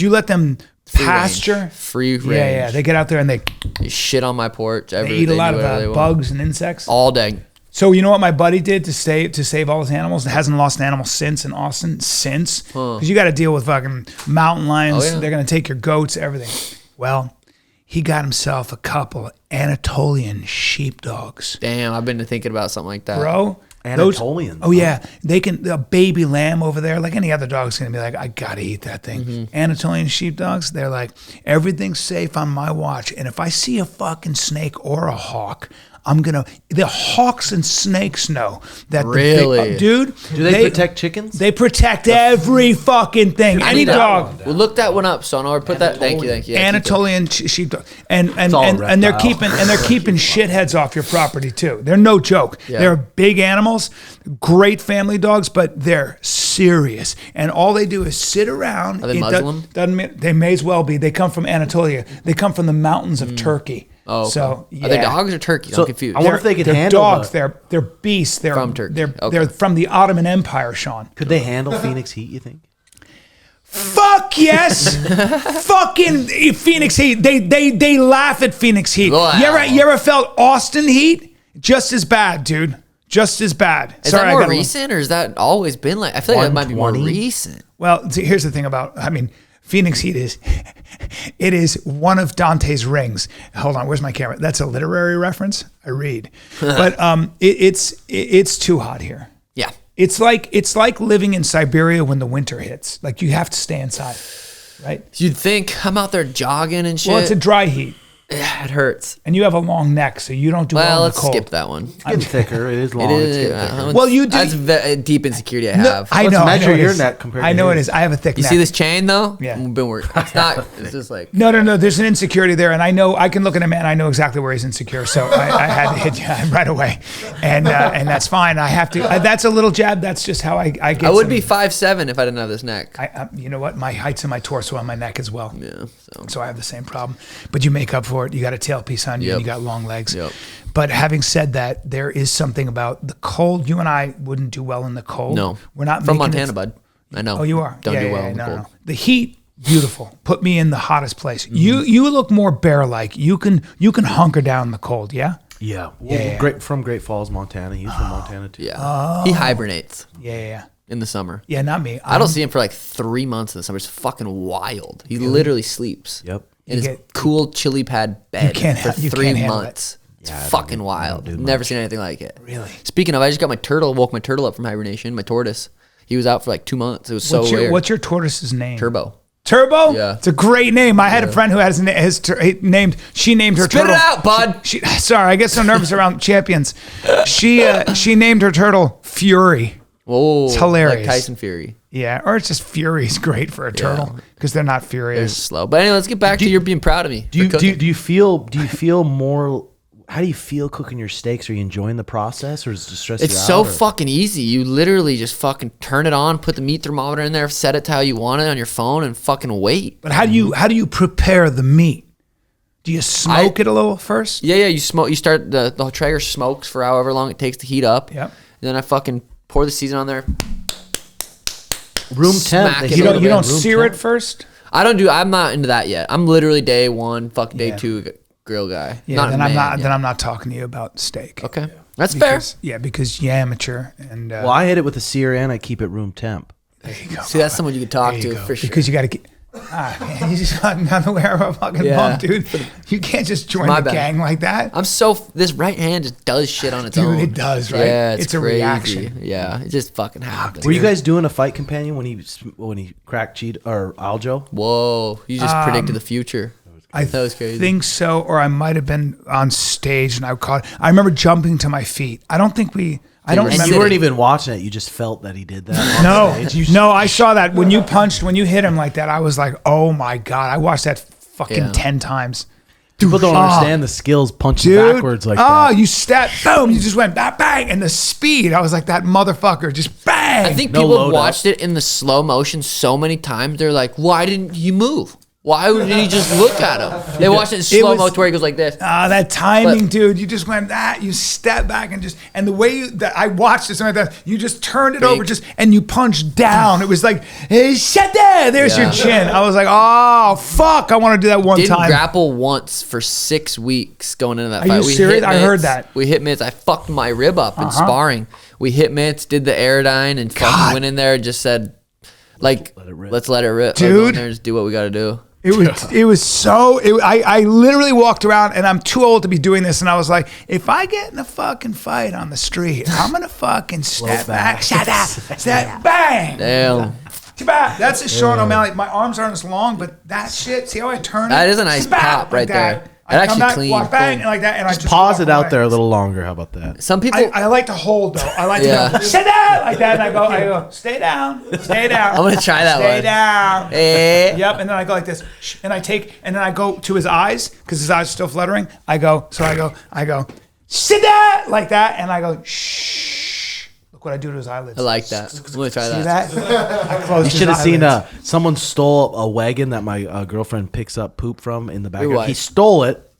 let them pasture? Free range. Yeah. They get out there and they shit on my porch. They eat a lot of bugs and insects all day. So you know what my buddy did to save all his animals? Hasn't lost an animal since in Austin because you got to deal with fucking mountain lions. Oh, yeah. They're gonna take your goats, everything. Well, he got himself a couple Anatolian sheepdogs. Damn, I've been thinking about something like that, bro. Anatolian. Oh yeah, they can. A baby lamb over there, like any other dog's gonna be like, I gotta eat that thing. Mm-hmm. Anatolian sheepdogs, they're like, everything's safe on my watch, and if I see a fucking snake or a hawk, the hawks and snakes know that. Really? Dude. Do they protect chickens? They protect every fucking thing. Any dog. We'll look that one up, son. Or put that. Thank you. Yeah, Anatolian sheepdog, and they're keeping shitheads off your property too. They're no joke. Yeah. They're big animals, great family dogs, but they're serious. And all they do is sit around. Are they Muslim? They may as well be. They come from Anatolia. They come from the mountains of Turkey. Oh, okay. So yeah. Are they dogs or turkeys? So, I'm confused. I wonder if they could they're handle dogs. They're beasts. They're from Turkey. They're from the Ottoman Empire, Sean. Could they handle Phoenix heat, you think? Fuck yes. Fucking Phoenix heat. They laugh at Phoenix heat. Wow. You ever felt Austin heat? Just as bad, dude. Just as bad. Is that more recent or has that always been like? I feel like that might be more recent. Well, see, here's the thing about. Phoenix heat is one of Dante's rings. Hold on, where's my camera? That's a literary reference. I read, but it's too hot here. Yeah, it's like living in Siberia when the winter hits. Like you have to stay inside, right? You'd think I'm out there jogging and shit. Well, it's a dry heat. Yeah, it hurts. And you have a long neck, so you don't do well in the cold. Let's skip that one. It's getting thicker. It is long. Well, you do. That's a deep insecurity I have. I know. Measure your neck compared to I know his. it is. I have a thick neck. You see this chain though? Yeah. Been working. It's not. It's just like. No. There's an insecurity there, and I know I can look at a man. I know exactly where he's insecure, so I had to hit you right away, and that's fine. I have to. That's a little jab. That's just how I get. I would be 5'7" if I didn't have this neck. You know what? My height's in my torso and my neck as well. Yeah. So I have the same problem, but you make up for it. You got a tailpiece on you, and you got long legs. Yep. But having said that, there is something about the cold. You and I wouldn't do well in the cold. No, we're not from Montana, bud. I know. Oh, you are. Don't do well in the cold. No. The heat, beautiful. Put me in the hottest place. Mm-hmm. You look more bear-like. You can hunker down in the cold. Yeah. Yeah. Well, from Great Falls, Montana. He's from Montana too. Yeah. He hibernates. Yeah. In the summer. Yeah, not me. I don't see him for like 3 months in the summer. It's fucking wild. He literally sleeps. Yep. In his cool chili pad bed for 3 months. It's fucking wild. Never seen anything like it. Really? Speaking of, I just got woke my turtle up from hibernation, my tortoise. He was out for like 2 months. It was so weird. What's your tortoise's name? Turbo. Turbo? Yeah. It's a great name. I had a friend who has she named her Spit turtle. it out, bud. Sorry, I get so nervous around champions. She named her turtle Fury. Whoa. It's hilarious. Like Tyson Fury. Yeah, or it's just Fury's great for a turtle because they're not furious. They're slow. But anyway, let's get back to you being proud of me. Do you feel more? How do you feel cooking your steaks? Are you enjoying the process, or is it just stressing you out? It's so fucking easy. You literally just fucking turn it on, put the meat thermometer in there, set it to how you want it on your phone, and fucking wait. But how do you prepare the meat? Do you smoke it a little first? Yeah. You smoke. You start the Traeger smokes for however long it takes to heat up. Yep. And then I fucking pour the season on there. Room temp. You don't sear it first? I'm not into that yet. I'm literally day one, day two grill guy. Yeah, then I'm not talking to you about steak. Okay. That's fair. Yeah, because you're amateur. And well, I hit it with a sear and I keep it room temp. There you go. See, that's someone you can talk to for sure. Because you got to get. Man, you just got unaware of a fucking bump, dude. You can't just join the gang like that. This right hand just does shit on its own. Dude, it does, right? Yeah, it's a crazy. reaction. Yeah, it just fucking happens. Were you guys doing a fight companion when he cracked Chito or Aljo? Whoa, you just predicted the future. That was crazy. Think so, or I might have been on stage and I remember jumping to my feet. I don't think we. I don't remember. And you weren't even watching it. You just felt that he did that. No, I saw that when you hit him like that. I was like, oh my God. I watched that fucking 10 times. People don't understand the skills punching backwards like that. Oh, you step, boom, you just went bang, bang, and the speed. I was like, that motherfucker, just bang. I think people watched it in the slow motion so many times. They're like, why didn't you move? Why didn't you just look at him? They watched it in slow mo to where he goes like this. That timing, dude. You just went you step back and the way that I watched it, something like that, you just turned it over and you punched down. It was like, hey, shut there. There's your chin. I was like, oh, fuck. I want to do that one time. Didn't grapple once for 6 weeks going into that fight. Are you serious? I heard that. We hit mitts. I fucked my rib up in sparring. We hit mitts, did the Aerodyne, and fucking went in there and just said, like, let's let it rip. Dude. Let's go in there and just do what we got to do. I literally walked around, and I'm too old to be doing this, and I was like, if I get in a fucking fight on the street, I'm gonna fucking step back, step, bang. Damn. That's a Sean O'Malley. My arms aren't as long, but that shit, see how I turn it? That is a nice pop right there. I actually come back, clean. walk bang, and like that, and just I just pause it out away. there a little longer. How about that? Some people. I like to hold though. I like to go, sit down like that, and I go, stay down. I'm gonna try that stay one. Down. Yep, and then I go like this, and then I go to his eyes because his eyes are still fluttering. I go, sit down like that, and I go, shh. Look what I do to his eyelids. I like that. I'm gonna try See that. I closed You should have his eyelids. seen someone stole a wagon that my girlfriend picks up poop from in the backyard. Your wife. He stole it.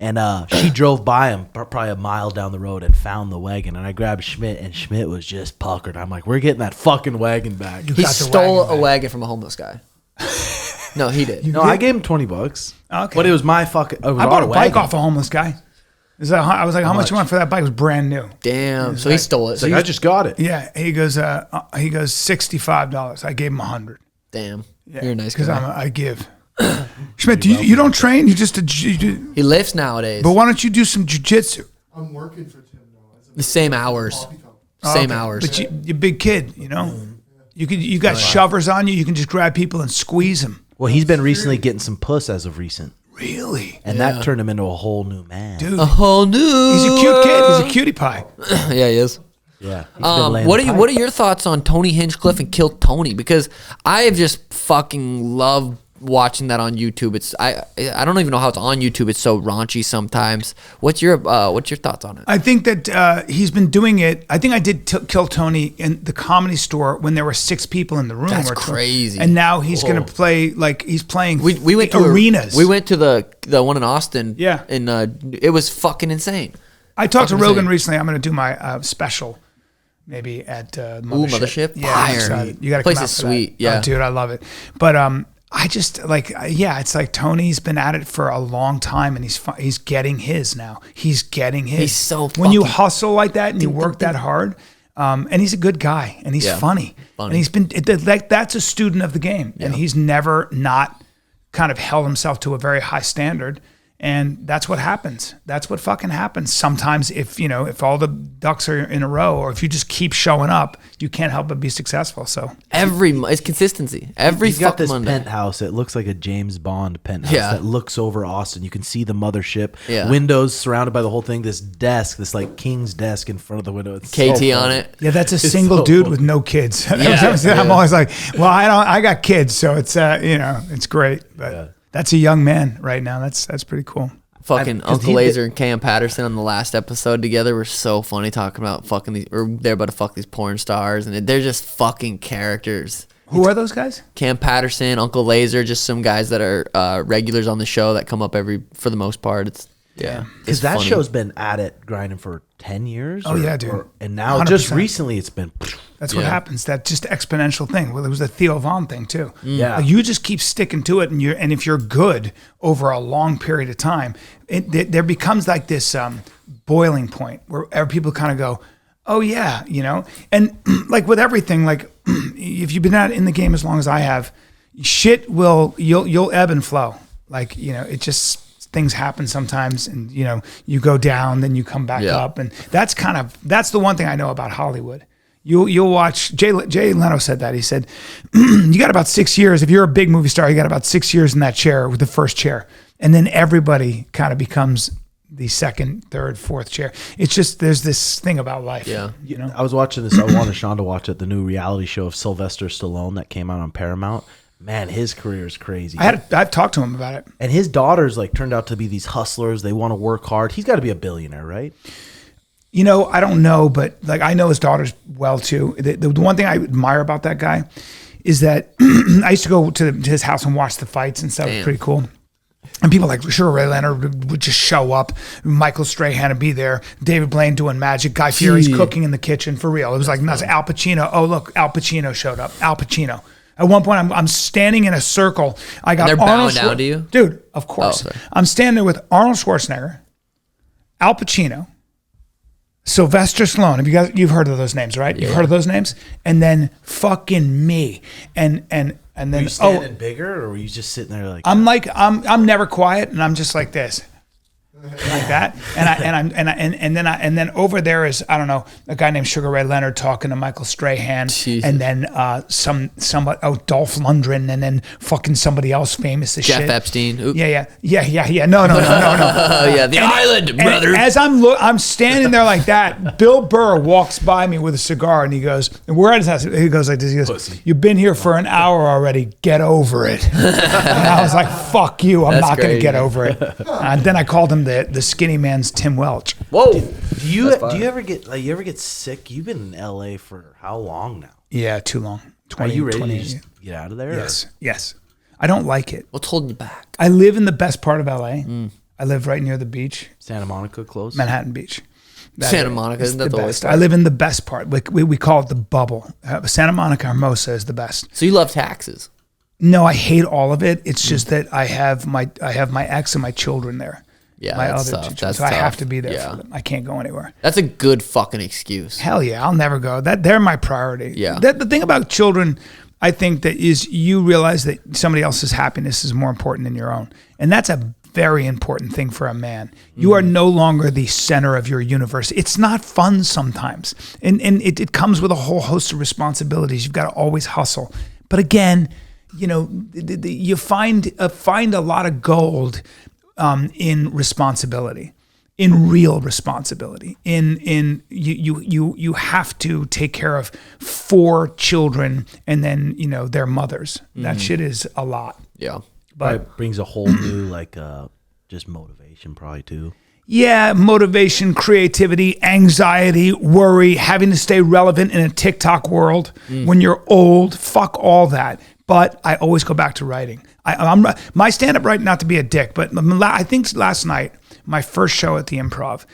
And she drove by him probably a mile down the road and found the wagon. And I grabbed Schmidt, and Schmidt was just puckered. I'm like, we're getting that fucking wagon back. He stole a wagon from a homeless guy. No, he did. I gave him $20. Okay. But it was my fucking. I bought a bike off a homeless guy. I was like, how much you want for that bike? It was brand new. Damn. So he stole it. So I just got it. Yeah. He goes $65. I gave him $100. Damn. Yeah, You're a nice guy. Because I give. Schmidt, you don't train? You just he lifts nowadays. But why don't you do some jiu-jitsu? I'm working for Tim now. The same hours. Same hours. But you're a big kid, you know? You got shovers on you. You can just grab people and squeeze them. Well, he's been recently getting some puss as of recent. Really? And that turned him into a whole new man. Dude. A whole new. He's a cute kid. He's a cutie pie. Yeah, he is. Yeah. What are your thoughts on Tony Hinchcliffe and KillTony? Because I have just fucking loved watching that on YouTube. I don't even know how it's on YouTube. It's so raunchy sometimes. What's your thoughts on it? I think that he's been doing it. I think I did KillTony in the Comedy Store when there were 6 people in the room. That's crazy. And now he's going to play like he's playing. We went to arenas. We went to the one in Austin. Yeah, and it was fucking insane. I talked to Rogan recently. I'm going to do my special. Maybe at Mothership. Yeah, Fire. You got to place come out is for sweet. That. Yeah, oh, dude, I love it. But I just like, it's like Tony's been at it for a long time, and he's getting his now. He's getting his. He's so when you hustle like that and you work that hard, and he's a good guy and he's funny, and he's been like that's a student of the game, and he's never not kind of held himself to a very high standard. And that's what happens. That's what fucking happens. Sometimes if all the ducks are in a row, or if you just keep showing up, you can't help but be successful. So it's consistency. He's got this Monday. penthouse. It looks like a James Bond penthouse that looks over Austin. You can see the mothership. Yeah. Windows surrounded by the whole thing. This desk, this like king's desk in front of the window. It's KT on it. Yeah, that's a single dude with no kids. I'm always like, well, I got kids, so it's it's great. But that's a young man right now. That's pretty cool. Fucking Uncle Laser and Cam Patterson on the last episode together were so funny talking about fucking these, or they're about to fuck these porn stars, and they're just fucking characters. Who are those guys? Cam Patterson, Uncle Laser, just some guys that are regulars on the show that come up for the most part. Because that show's been at it grinding for 10 years? Oh, yeah, dude. And now 100%. just recently it's been... That's what happens. That just exponential thing. Well, it was the Theo Von thing too. Yeah. Like, you just keep sticking to it, and if you're good over a long period of time, there becomes like this boiling point where people kind of go, "Oh yeah," you know. And like with everything, like if you've been out in the game as long as I have, you'll ebb and flow. Like, you know, it just things happen sometimes, and you know, you go down, then you come back up, and that's the one thing I know about Hollywood. You'll watch Jay Leno said that. He said, you got about 6 years. If you're a big movie star, you got about 6 years in that chair with the first chair. And then everybody kind of becomes the second, third, fourth chair. It's just, there's this thing about life. Yeah. You know, I was watching this. I wanted Sean to watch it. The new reality show of Sylvester Stallone that came out on Paramount. Man, his career is crazy. I've talked to him about it. And his daughters like turned out to be these hustlers. They want to work hard. He's got to be a billionaire, right? You know, I don't know, but like I know his daughters well too. The one thing I admire about that guy is that I used to go to his house and watch the fights and stuff. It was pretty cool. And people like Sugar Ray Leonard would just show up. Michael Strahan would be there. David Blaine doing magic. Guy Fieri's cooking in the kitchen for real. It was like nuts. Al Pacino. Oh look, Al Pacino showed up. Al Pacino. At one point, I'm standing in a circle. I got they're Arnold bowing down to you? Dude, of course. Oh, I'm standing there with Arnold Schwarzenegger, Al Pacino, Sylvester Stallone. You've heard of those names, right? You've heard of those names? And then fucking me. And then Were you standing bigger, or were you just sitting there like? I'm never quiet, and I'm just like this. Like that, and then over there is, I don't know, a guy named Sugar Ray Leonard talking to Michael Strahan, Jesus. and then somebody Dolph Lundgren, and then fucking somebody else famous as Jeff shit. Epstein. Oop. Yeah. No. Oh yeah, the island, brother. As I'm standing there like that, Bill Burr walks by me with a cigar, and he goes, and we're at his house. He goes like this. He goes, Pussy. "You've been here for an hour already. Get over it." And I was like, "Fuck you. I'm That's not going to great. get over it." And then I called him the skinny man's Tim Welch. Whoa. Do you ever get sick? You've been in LA for how long now? Yeah, too long. Are you ready 20, to just get out of there? Yes. I don't like it. What's holding you back? I live in the best part of LA. I live right near the beach, Santa Monica close? Manhattan Beach. Santa Monica, isn't that the best? worst? I live in the best part. We call it the bubble. Santa Monica Hermosa is the best. So you love taxes? No, I hate all of it. It's just that I have my ex and my children there. Yeah, my that's other tough. two children. That's So I have tough. to be there Yeah. for them. I can't go anywhere. That's a good fucking excuse. Hell yeah, I'll never go. They're my priority. Yeah. The thing about children, I think, that is you realize that somebody else's happiness is more important than your own, and that's a very important thing for a man. You are no longer the center of your universe. It's not fun sometimes, and it comes with a whole host of responsibilities. You've got to always hustle, but again, you know, you find a lot of gold in responsibility. In real responsibility, in you have to take care of 4 children and then, you know, their mothers. That shit is a lot. Yeah. But it brings a whole new just motivation probably too. yeah, motivation, creativity, anxiety, worry, having to stay relevant in a TikTok world when you're old. Fuck all that. But I always go back to writing. My stand-up writing, not to be a dick, but I think last night, my first show at the Improv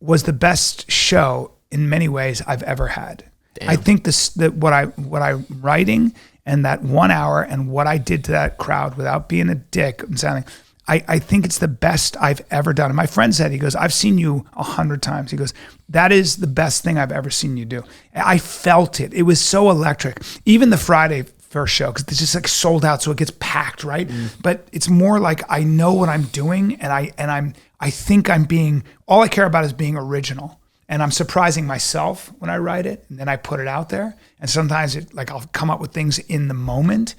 was the best show in many ways I've ever had. Damn. I think what I'm writing and that 1 hour and what I did to that crowd without being a dick and sounding, I think it's the best I've ever done. And my friend said, he goes, "I've seen you 100 times." He goes, "That is the best thing I've ever seen you do." I felt it. It was so electric. Even the Friday first show, because it's just like sold out, so it gets packed, right? But it's more like I know what I'm doing, and I think I'm being, all I care about is being original. And I'm surprising myself when I write it, and then I put it out there. And sometimes I'll come up with things in the moment.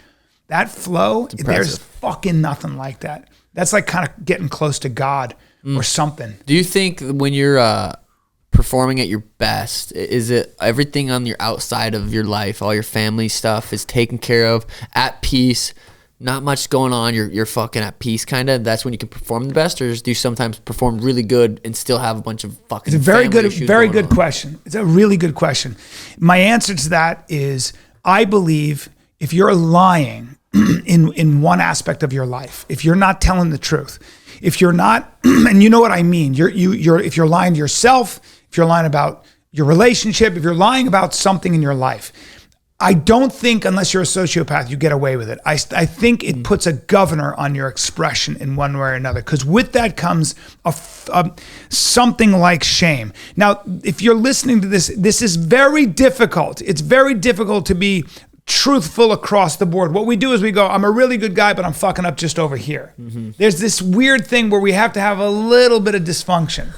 That flow, there's fucking nothing like that. That's like kind of getting close to God or something. Do you think when you're performing at your best, is it everything on your outside of your life, all your family stuff is taken care of, at peace, not much going on, you're fucking at peace kind of? That's when you can perform the best? Or do you sometimes perform really good and still have a bunch of fucking It's a very family good, issues very going good on? question. It's a really good question. My answer to that is I believe if you're lying in one aspect of your life, if you're not telling the truth, if you're not, and you know what I mean, if you're lying to yourself, if you're lying about your relationship, if you're lying about something in your life, I don't think, unless you're a sociopath, you get away with it. I think it puts a governor on your expression in one way or another, because with that comes something like shame. Now, if you're listening to this, this is very difficult. It's very difficult to be truthful across the board. What we do is we go, I'm a really good guy, but I'm fucking up just over here. There's this weird thing where we have to have a little bit of dysfunction,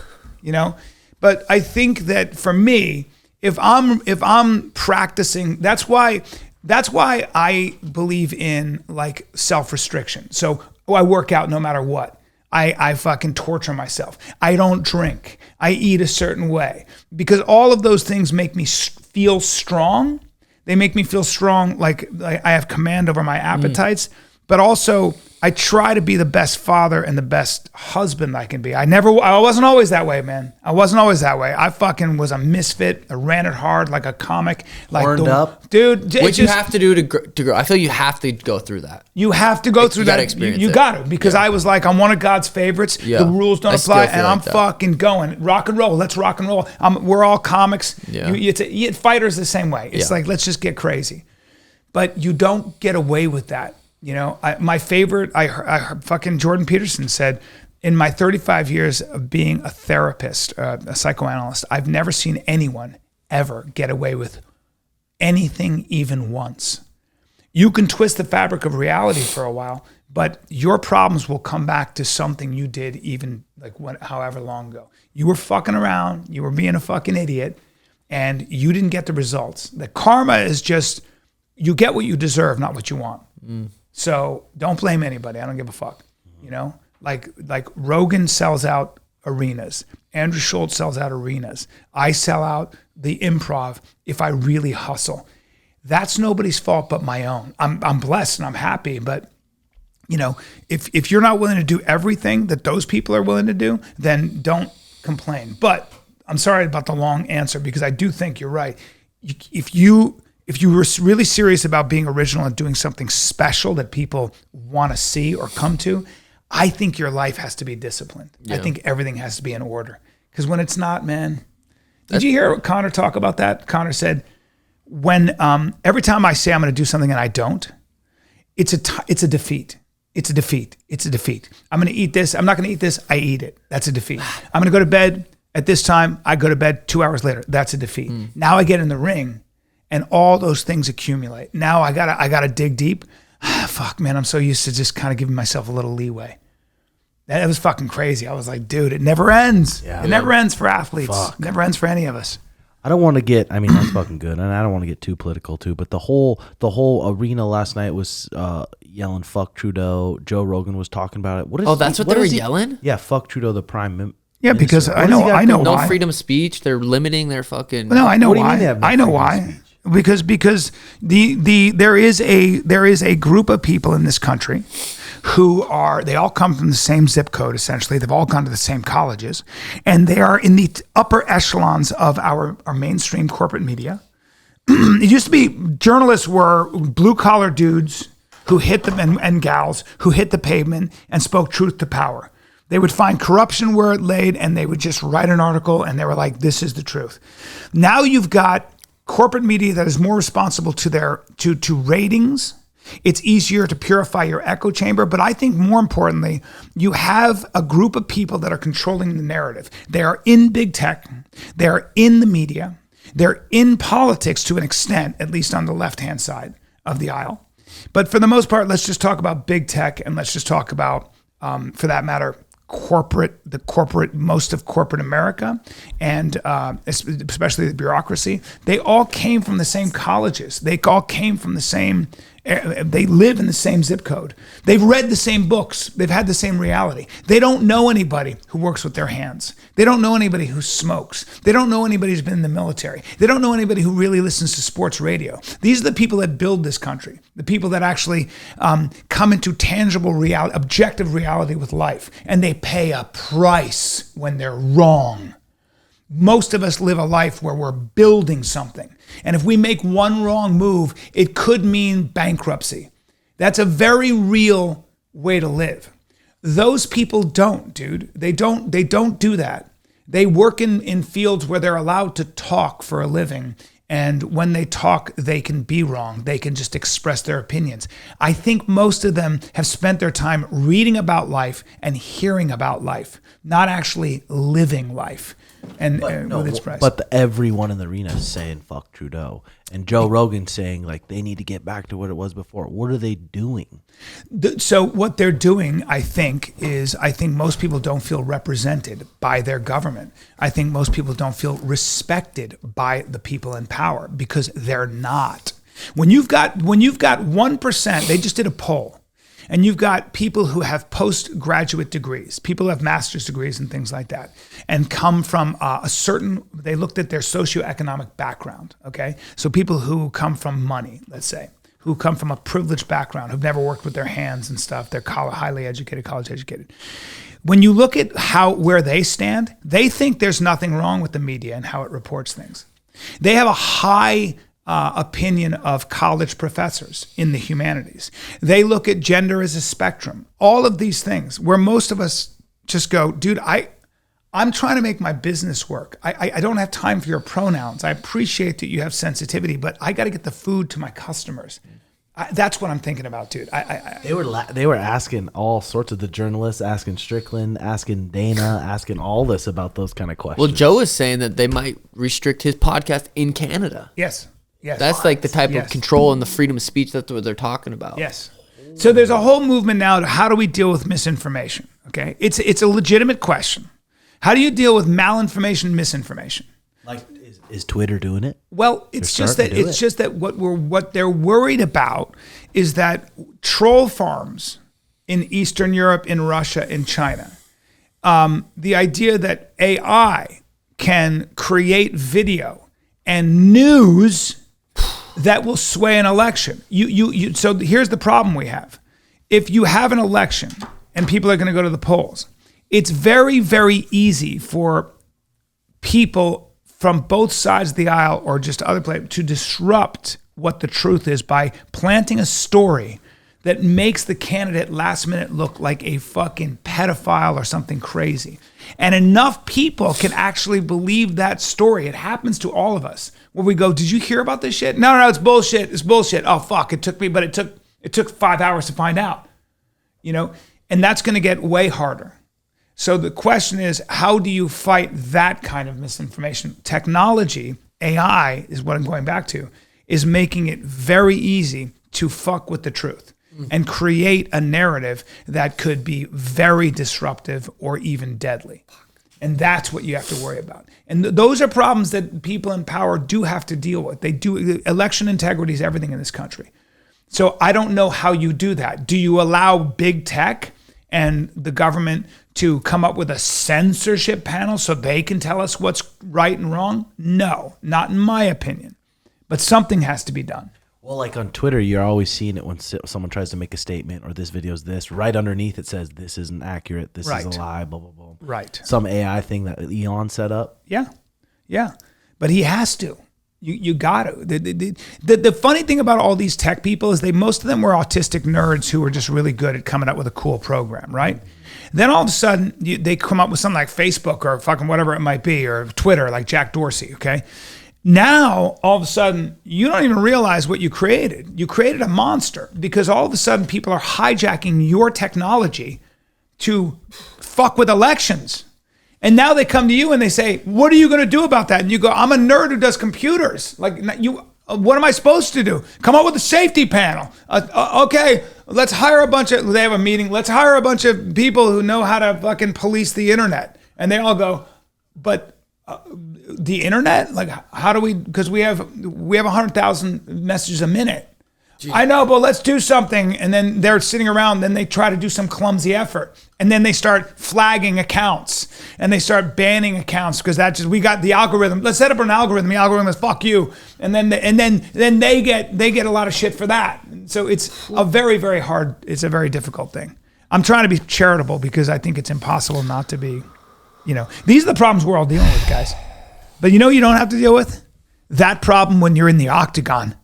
you know? But I think that for me, if I'm practicing, that's why I believe in like self-restriction. So I work out no matter what. I fucking torture myself. I don't drink. I eat a certain way, because all of those things make me feel strong. They make me feel strong, like I have command over my appetites, but also I try to be the best father and the best husband I can be. I wasn't always that way, man. I wasn't always that way. I fucking was a misfit. I ran it hard like a comic. Like Horned up. Dude. What you have to do to grow. I feel you have to go through that. You have to go through gotta that. experience You it. got to, because I was like, I'm one of God's favorites. Yeah. The rules don't I still apply, feel and like I'm that. fucking going. Rock and roll. Let's rock and roll. We're all comics. Yeah. Fighters the same way. It's Yeah. like, let's just get crazy. But you don't get away with that. You know, my favorite, I heard fucking Jordan Peterson said, in my 35 years of being a therapist, a psychoanalyst, I've never seen anyone ever get away with anything even once. You can twist the fabric of reality for a while, but your problems will come back to something you did even like however long ago. You were fucking around, you were being a fucking idiot, and you didn't get the results. The karma is just, you get what you deserve, not what you want. So don't blame anybody. I don't give a fuck. You know, like Rogan sells out arenas. Andrew Schultz sells out arenas. I sell out the Improv if I really hustle. That's nobody's fault but my own. I'm blessed and I'm happy, but you know, if you're not willing to do everything that those people are willing to do, then don't complain. But I'm sorry about the long answer, because I do think you're right. If you were really serious about being original and doing something special that people want to see or come to, I think your life has to be disciplined. Yeah. I think everything has to be in order. Because when it's not, man, did you hear Connor talk about that? Connor said, when every time I say I'm going to do something and I don't, it's a defeat. It's a defeat. It's a defeat. I'm going to eat this. I'm not going to eat this. I eat it. That's a defeat. I'm going to go to bed at this time. I go to bed 2 hours later. That's a defeat. Now I get in the ring, and all those things accumulate. Now I gotta dig deep. Fuck, man, I'm so used to just kind of giving myself a little leeway. That was fucking crazy. I was like, dude, it never ends. It never ends for athletes. Fuck. It never ends for any of us. I don't want to get, I mean, that's fucking good, and I don't want to get too political too, but the whole arena last night was yelling "fuck Trudeau." Joe Rogan was talking about it. That's what they were yelling? Yeah, fuck Trudeau, the prime minister. Yeah, because I know why. No freedom of speech. They're limiting their fucking. No, I know why. I know why. Because there is a group of people in this country who they all come from the same zip code, essentially. They've all gone to the same colleges, and they are in the upper echelons of our mainstream corporate media. It used to be journalists were blue collar dudes who hit them and gals who hit the pavement and spoke truth to power. They would find corruption where it laid, and they would just write an article, and they were like, this is the truth. Now you've got corporate media that is more responsible to ratings. It's easier to purify your echo chamber, but I think more importantly, you have a group of people that are controlling the narrative. They are in big tech, they're in the media, they're in politics to an extent, at least on the left-hand side of the aisle. But for the most part, let's just talk about big tech, and let's just talk about, for that matter, most of corporate America, and especially the bureaucracy. They all came from the same colleges. They all came from the same, they live in the same zip code. They've read the same books. They've had the same reality. They don't know anybody who works with their hands. They don't know anybody who smokes. They don't know anybody who's been in the military. They don't know anybody who really listens to sports radio. These are the people that build this country, the people that actually come into tangible reality, objective reality with life, and they pay a price when they're wrong. Most of us live a life where we're building something. And if we make one wrong move, it could mean bankruptcy. That's a very real way to live. Those people don't, dude. They don't do that. They work in fields where they're allowed to talk for a living. And when they talk, they can be wrong. They can just express their opinions. I think most of them have spent their time reading about life and hearing about life, not actually living life. With its price. But everyone in the arena is saying fuck Trudeau, and Joe Rogan saying like they need to get back to what it was before. What are they doing? So what they're doing, I think most people don't feel represented by their government. I think most people don't feel respected by the people in power because they're not. When you've got 1%, they just did a poll. And you've got people who have postgraduate degrees, people who have master's degrees and things like that, and come from they looked at their socioeconomic background, okay? So people who come from money, let's say, who come from a privileged background, who've never worked with their hands and stuff, they're highly educated, college educated. When you look at where they stand, they think there's nothing wrong with the media and how it reports things. They have a high opinion of college professors in the humanities. They look at gender as a spectrum. All of these things where most of us just go, dude, I'm trying to make my business work. I don't have time for your pronouns. I appreciate that you have sensitivity, but I got to get the food to my customers. That's what I'm thinking about, dude. They were asking all sorts of the journalists, asking Strickland, asking Dana, asking all this about those kind of questions. Well, Joe is saying that they might restrict his podcast in Canada. Yes. Yes. That's like the type of control and the freedom of speech. That's what they're talking about. Yes. So there's a whole movement now to how do we deal with misinformation? Okay, it's a legitimate question. How do you deal with malinformation, misinformation? Like, is Twitter doing it? Well, it's just that what they're worried about is that troll farms in Eastern Europe, in Russia, in China, the idea that AI can create video and news that will sway an election. So here's the problem we have. If you have an election and people are going to go to the polls, it's very, very easy for people from both sides of the aisle or just other places to disrupt what the truth is by planting a story that makes the candidate last minute look like a fucking pedophile or something crazy. And enough people can actually believe that story. It happens to all of us. Where we go, did you hear about this shit? No, it's bullshit. It's bullshit. Oh, fuck. It took 5 hours to find out. And that's going to get way harder. So the question is, how do you fight that kind of misinformation? Technology, AI is what I'm going back to, is making it very easy to fuck with the truth and create a narrative that could be very disruptive or even deadly. And that's what you have to worry about. And those are problems that people in power do have to deal with. Election integrity is everything in this country. So I don't know how you do that. Do you allow big tech and the government to come up with a censorship panel so they can tell us what's right and wrong? No, not in my opinion. But something has to be done. Well, like on Twitter, you're always seeing it when someone tries to make a statement or this video's this. Right underneath it says, this isn't accurate, this is a lie, blah, blah, blah. Right. Some AI thing that Elon set up. Yeah. But he has to. You got to. The funny thing about all these tech people is most of them were autistic nerds who were just really good at coming up with a cool program, right? Then all of a sudden, they come up with something like Facebook or fucking whatever it might be, or Twitter, like Jack Dorsey, okay? Now, all of a sudden, you don't even realize what you created. You created a monster because all of a sudden people are hijacking your technology to fuck with elections. And now they come to you and they say, what are you going to do about that? And you go, I'm a nerd who does computers. Like, what am I supposed to do? Come up with a safety panel. Okay, let's hire they have a meeting. Let's hire a bunch of people who know how to fucking police the internet. And they all go, but the internet? Like, how do we, because we have 100,000 messages a minute. Jeez. I know, but let's do something. And then they're sitting around, then they try to do some clumsy effort. And then they start flagging accounts and they start banning accounts because we got the algorithm. Let's set up an algorithm. The algorithm is fuck you. And then they get a lot of shit for that. So it's a very, very hard, it's a very difficult thing. I'm trying to be charitable because I think it's impossible not to be, these are the problems we're all dealing with, guys. But you don't have to deal with that problem when you're in the octagon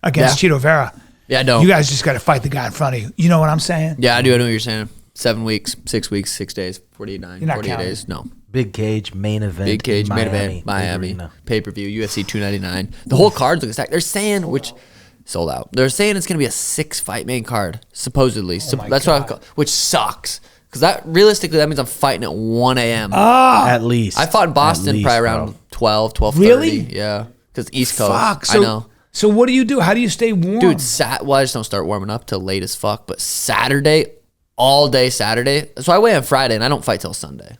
against Chito Vera. Yeah, I don't. You guys just got to fight the guy in front of you. You know what I'm saying? Yeah, I do. I know what you're saying. 7 weeks, 6 weeks, 6 days, 48 You're not 48 counting. days. No. Big cage, main event. Big cage, main event, Miami, pay-per-view, UFC 299. The whole card's looking stacked. They're saying, which sold out. They're saying it's going to be a 6-fight main card, supposedly. So that's what which sucks. Because that realistically, that means I'm fighting at 1 a.m. At least. I fought in Boston probably around 12, 12:30. Really? Yeah. Because East Coast. Fuck. I know. So what do you do? How do you stay warm? Dude, well, I just don't start warming up till late as fuck. But Saturday, all day Saturday. So I weigh on Friday, and I don't fight till Sunday.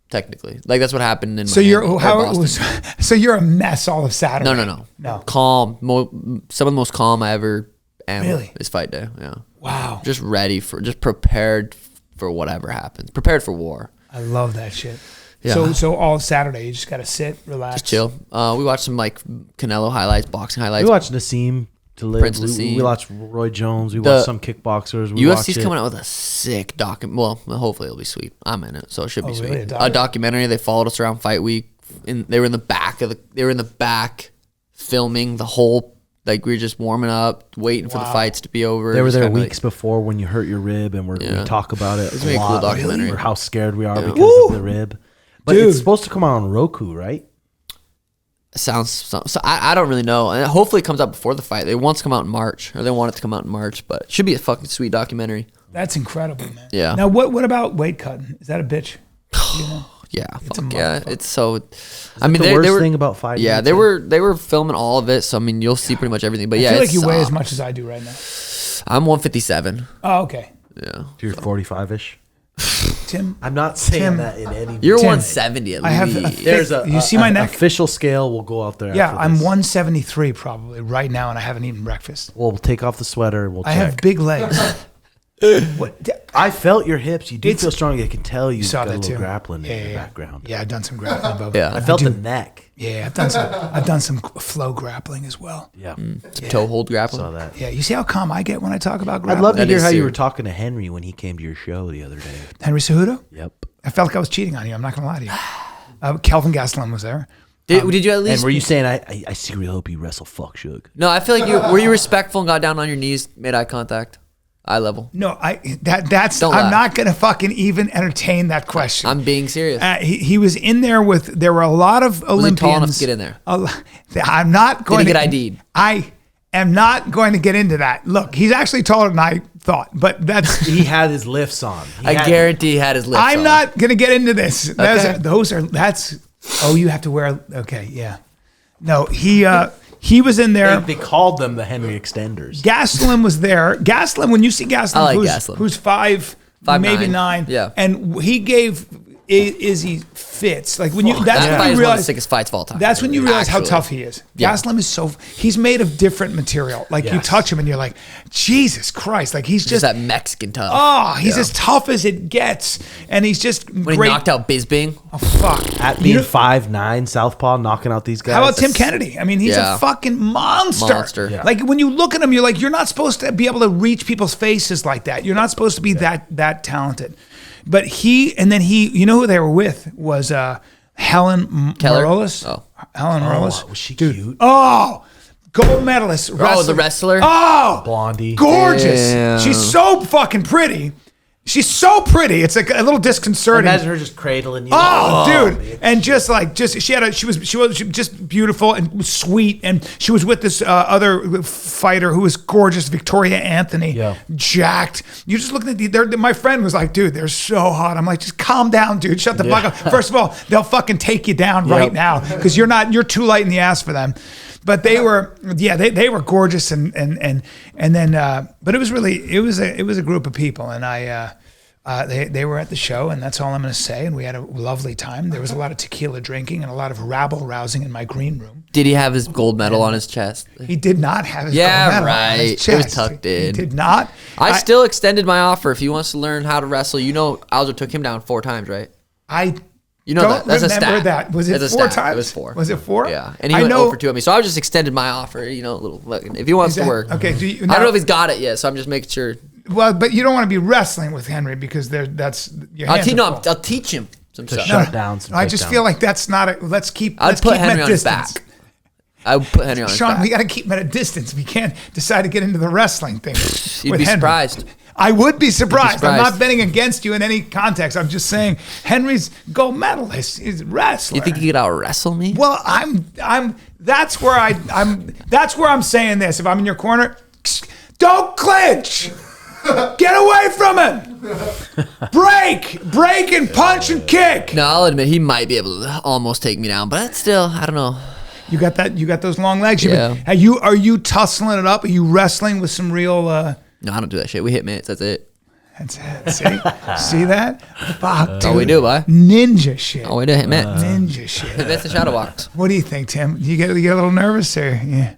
Technically, like that's what happened in. So Miami, you're how it Boston. was. So you're a mess all of Saturday. No. Calm. Some of the most calm I ever am. Really? Is fight day. Yeah. Wow. Just prepared for whatever happens. Prepared for war. I love that shit. Yeah. So all Saturday you just gotta sit, relax, Just chill. We watched some like Canelo highlights, boxing highlights. We watched Nassim to live. Prince Nassim. We watched Roy Jones. We watched some kickboxers. UFC's coming out with a sick well, hopefully it'll be sweet. I'm in it, so it should be sweet. Really? A documentary. They followed us around fight week. They were in the back filming the whole. Like we were just warming up, waiting for the fights to be over. They were Just there kinda weeks before when you hurt your rib, and we talk about it. It's a cool documentary. Or how scared we are because of the rib. But Dude. it's supposed to come out on Roku, right? Sounds so. I don't really know. And hopefully it comes out before the fight. They want it to come out in March, or they want it to come out in March. But it should be a fucking sweet documentary. That's incredible, man. Yeah. Now what about weight cutting? Is that a bitch? You know? Yeah, a fuck yeah. motherfucker. It's so. The worst thing about fighting. Yeah, they were filming all of it, so I mean you'll see pretty much everything. But yeah, I feel it like you weigh as sucks. much as I do right now. I'm 157. Oh, okay. Yeah, You're 45-ish. Tim, I'm not saying Tim, that in any. you're Tim, 170 at I have least. a There's you see my neck? official scale. We'll go out there. Yeah, after I'm this. 173 probably right now, and I haven't eaten breakfast. We'll take off the sweater. We'll check. I have big legs. What? I felt your hips. You do It's- feel strong. I can tell you Saw got a that little too. grappling in your background. Yeah, I've done some grappling. Bubba. Yeah. I felt do. the neck. Yeah, I've done some flow grappling as well. Yeah, Toe hold grappling. saw that. Yeah, you see how calm I get when I talk about grappling? I'd love to That hear is how you serious. were talking to Henry when he came to your show the other day. Henry Cejudo? Yep. I felt like I was cheating on you. I'm not going to lie to you. Kelvin Gastelum was there. Did you at And least? were you saying I secretly hope you wrestle fuck Suge? No, I feel like were you respectful and got down on your knees, made eye contact, eye level. No, that's Don't I'm laugh. not going to fucking even entertain that question. I'm being serious. He was in there there were a lot of Olympians. Was he tall enough to get in there? I'm not going he to get ID'd? I am not going to get into that. Look, he's actually taller than I thought, but that's. He had his lifts on. I guarantee he had his lips I'm on. not going to get into this. Okay. That's. Oh, you have to wear. Okay, yeah. No, he was in there. They called them the Henry Extenders. Gastelum was there. Gastelum, when you see Gastelum, I like Gastelum. who's 5', 5'9", maybe 9, yeah. and he gave Izzy fits. Like when you, that's That when fight you is one of the realize. sickest fights of all time. That's when you realize how Actually. tough he is. Yeah. Gastelum is he's made of different material. Like you Yes. touch him and you're like, Jesus Christ! Like he's Just just, that Mexican tough. oh, he's Yeah. as tough as it gets, and he's just When great. he knocked out Bisbing. Oh fuck! At You being know- 5'9", southpaw, knocking out these guys. How about Tim Kennedy? I mean, he's Yeah. a fucking monster. Monster. Yeah. Like when you look at him, you're like, you're not supposed to be able to reach people's faces like that. You're not supposed to be that talented. But you know who they were with was Helen Keller? Morales. Oh. Helen Morales. was she cute? Oh, gold medalist. the wrestler? Oh, Blondie. gorgeous. Damn. She's so fucking pretty. She's so pretty. It's like a little disconcerting. Imagine her just cradling you. Oh, dude! And she was just beautiful and sweet, and she was with this other fighter who was gorgeous, Victoria Anthony, Yeah. jacked. You're just looking at my friend was like, dude, they're so hot. I'm like, just calm down, dude. Shut the fuck up. First of all, they'll fucking take you down right now because you're too light in the ass for them. But they were, they were gorgeous, and then, but it was a group of people, and they were at the show, and that's all I'm going to say. And we had a lovely time. There was a lot of tequila drinking and a lot of rabble rousing in my green room. Did he have his gold medal on his chest? He did not have his Yeah, gold medal on his right. chest. It was tucked in. He did not. I still extended my offer if he wants to learn how to wrestle. You know, Aljo took him down 4 times, right? You know don't that. That's a remember stat. that. Was it That's a 4 stat. times? It was 4. Was it 4? Yeah. And he I went know. over 2 at me. So I just extended my offer, a little. If he wants to work. Okay. I don't know if he's got it yet, so I'm just making sure. Well, but you don't want to be wrestling with Henry because that's your hands are full. I'll teach him some stuff. shut down some I just takedowns. feel like that's not a. Let's keep. I'd let's put keep him Henry at on his distance. back. I would put Henry on his Sean, back. we got to keep him at a distance. We can't decide to get into the wrestling thing. You'd be surprised. I would be surprised. I'm surprised. not betting against you in any context. I'm just saying Henry's gold medalist. He's a wrestler. You think you could out wrestle me? Well, that's where I'm saying this. If I'm in your corner, don't clinch. Get away from him. Break and punch and kick. No, I'll admit he might be able to almost take me down, but still, I don't know. You got that? You got those long legs? Yeah. Are you tussling it up? Are you wrestling with some real? No, I don't do that shit. We hit mitts. That's it. That's it. See that? Fuck, That's all we do, boy. Ninja shit. All we do, hit mitts. Ninja shit. Hit mitts and shadow box. What do you think, Tim? You get a little nervous or yeah?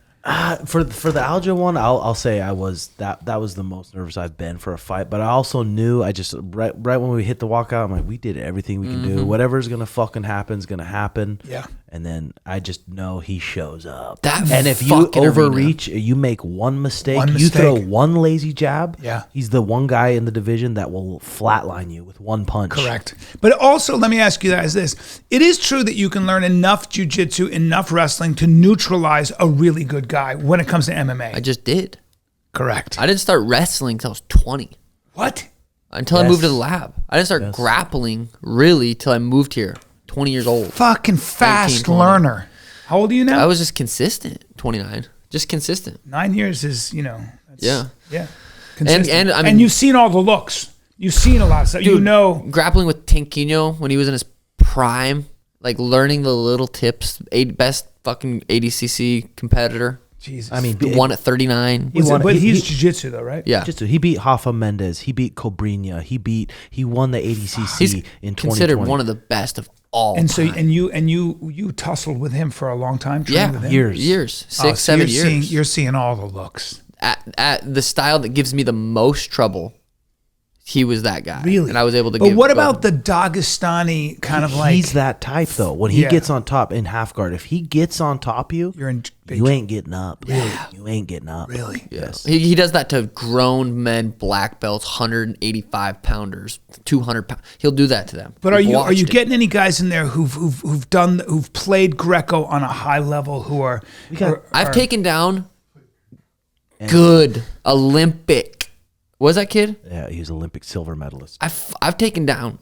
For the Aljo one, I'll say I was that was the most nervous I've been for a fight. But I also knew I just right when we hit the walkout, I'm like, we did everything we can do. Whatever's gonna fucking happen is gonna happen. Yeah. And then I just know he shows up. That if you fucking overreach, you make one mistake, you mistake. throw one lazy jab. Yeah. He's the one guy in the division that will flatline you with one punch. Correct. But also, let me ask you guys this. It is true that you can learn enough jiu-jitsu, enough wrestling to neutralize a really good guy when it comes to MMA. I just did. Correct. I didn't start wrestling until I was 20. What? Until I Yes. moved to the lab. I didn't start grappling really till I moved here. 20 years old. Fucking fast 19, 20. learner. How old are you now? I was just consistent. 29. Just consistent. 9 years is, that's, Yeah. Yeah. Consistent. And I mean, you've seen all the looks. You've seen a lot of stuff. dude, You know. grappling with Tinquinho when he was in his prime, like learning the little tips. Best fucking ADCC competitor. Jesus. I mean, Won at 39. but he's jiu-jitsu though, right? Yeah. he beat Rafa Mendes. He beat Cobrinha. He won the ADCC He's in 2020. considered one of the best of all And so, time. and you tussled with him for a long time. Trained with him? years. 6, So 7 you're years. You're seeing all the looks. At the style that gives me the most trouble, he was that guy. Really? And I was able to But what about the Dagestani kind of like? He's that type though. When he Yeah. gets on top in half guard, if he gets on top of you, You're in big you ain't getting up. Really? You ain't getting up. Really? Yes. He does that to grown men, black belts, 185 pounders, 200 pounds. He'll do that to them. But are We've you watched it. getting any guys in there who've played Greco on a high level who are? I've taken down good Olympic. What was that kid? Yeah, he's Olympic silver medalist. I've taken down.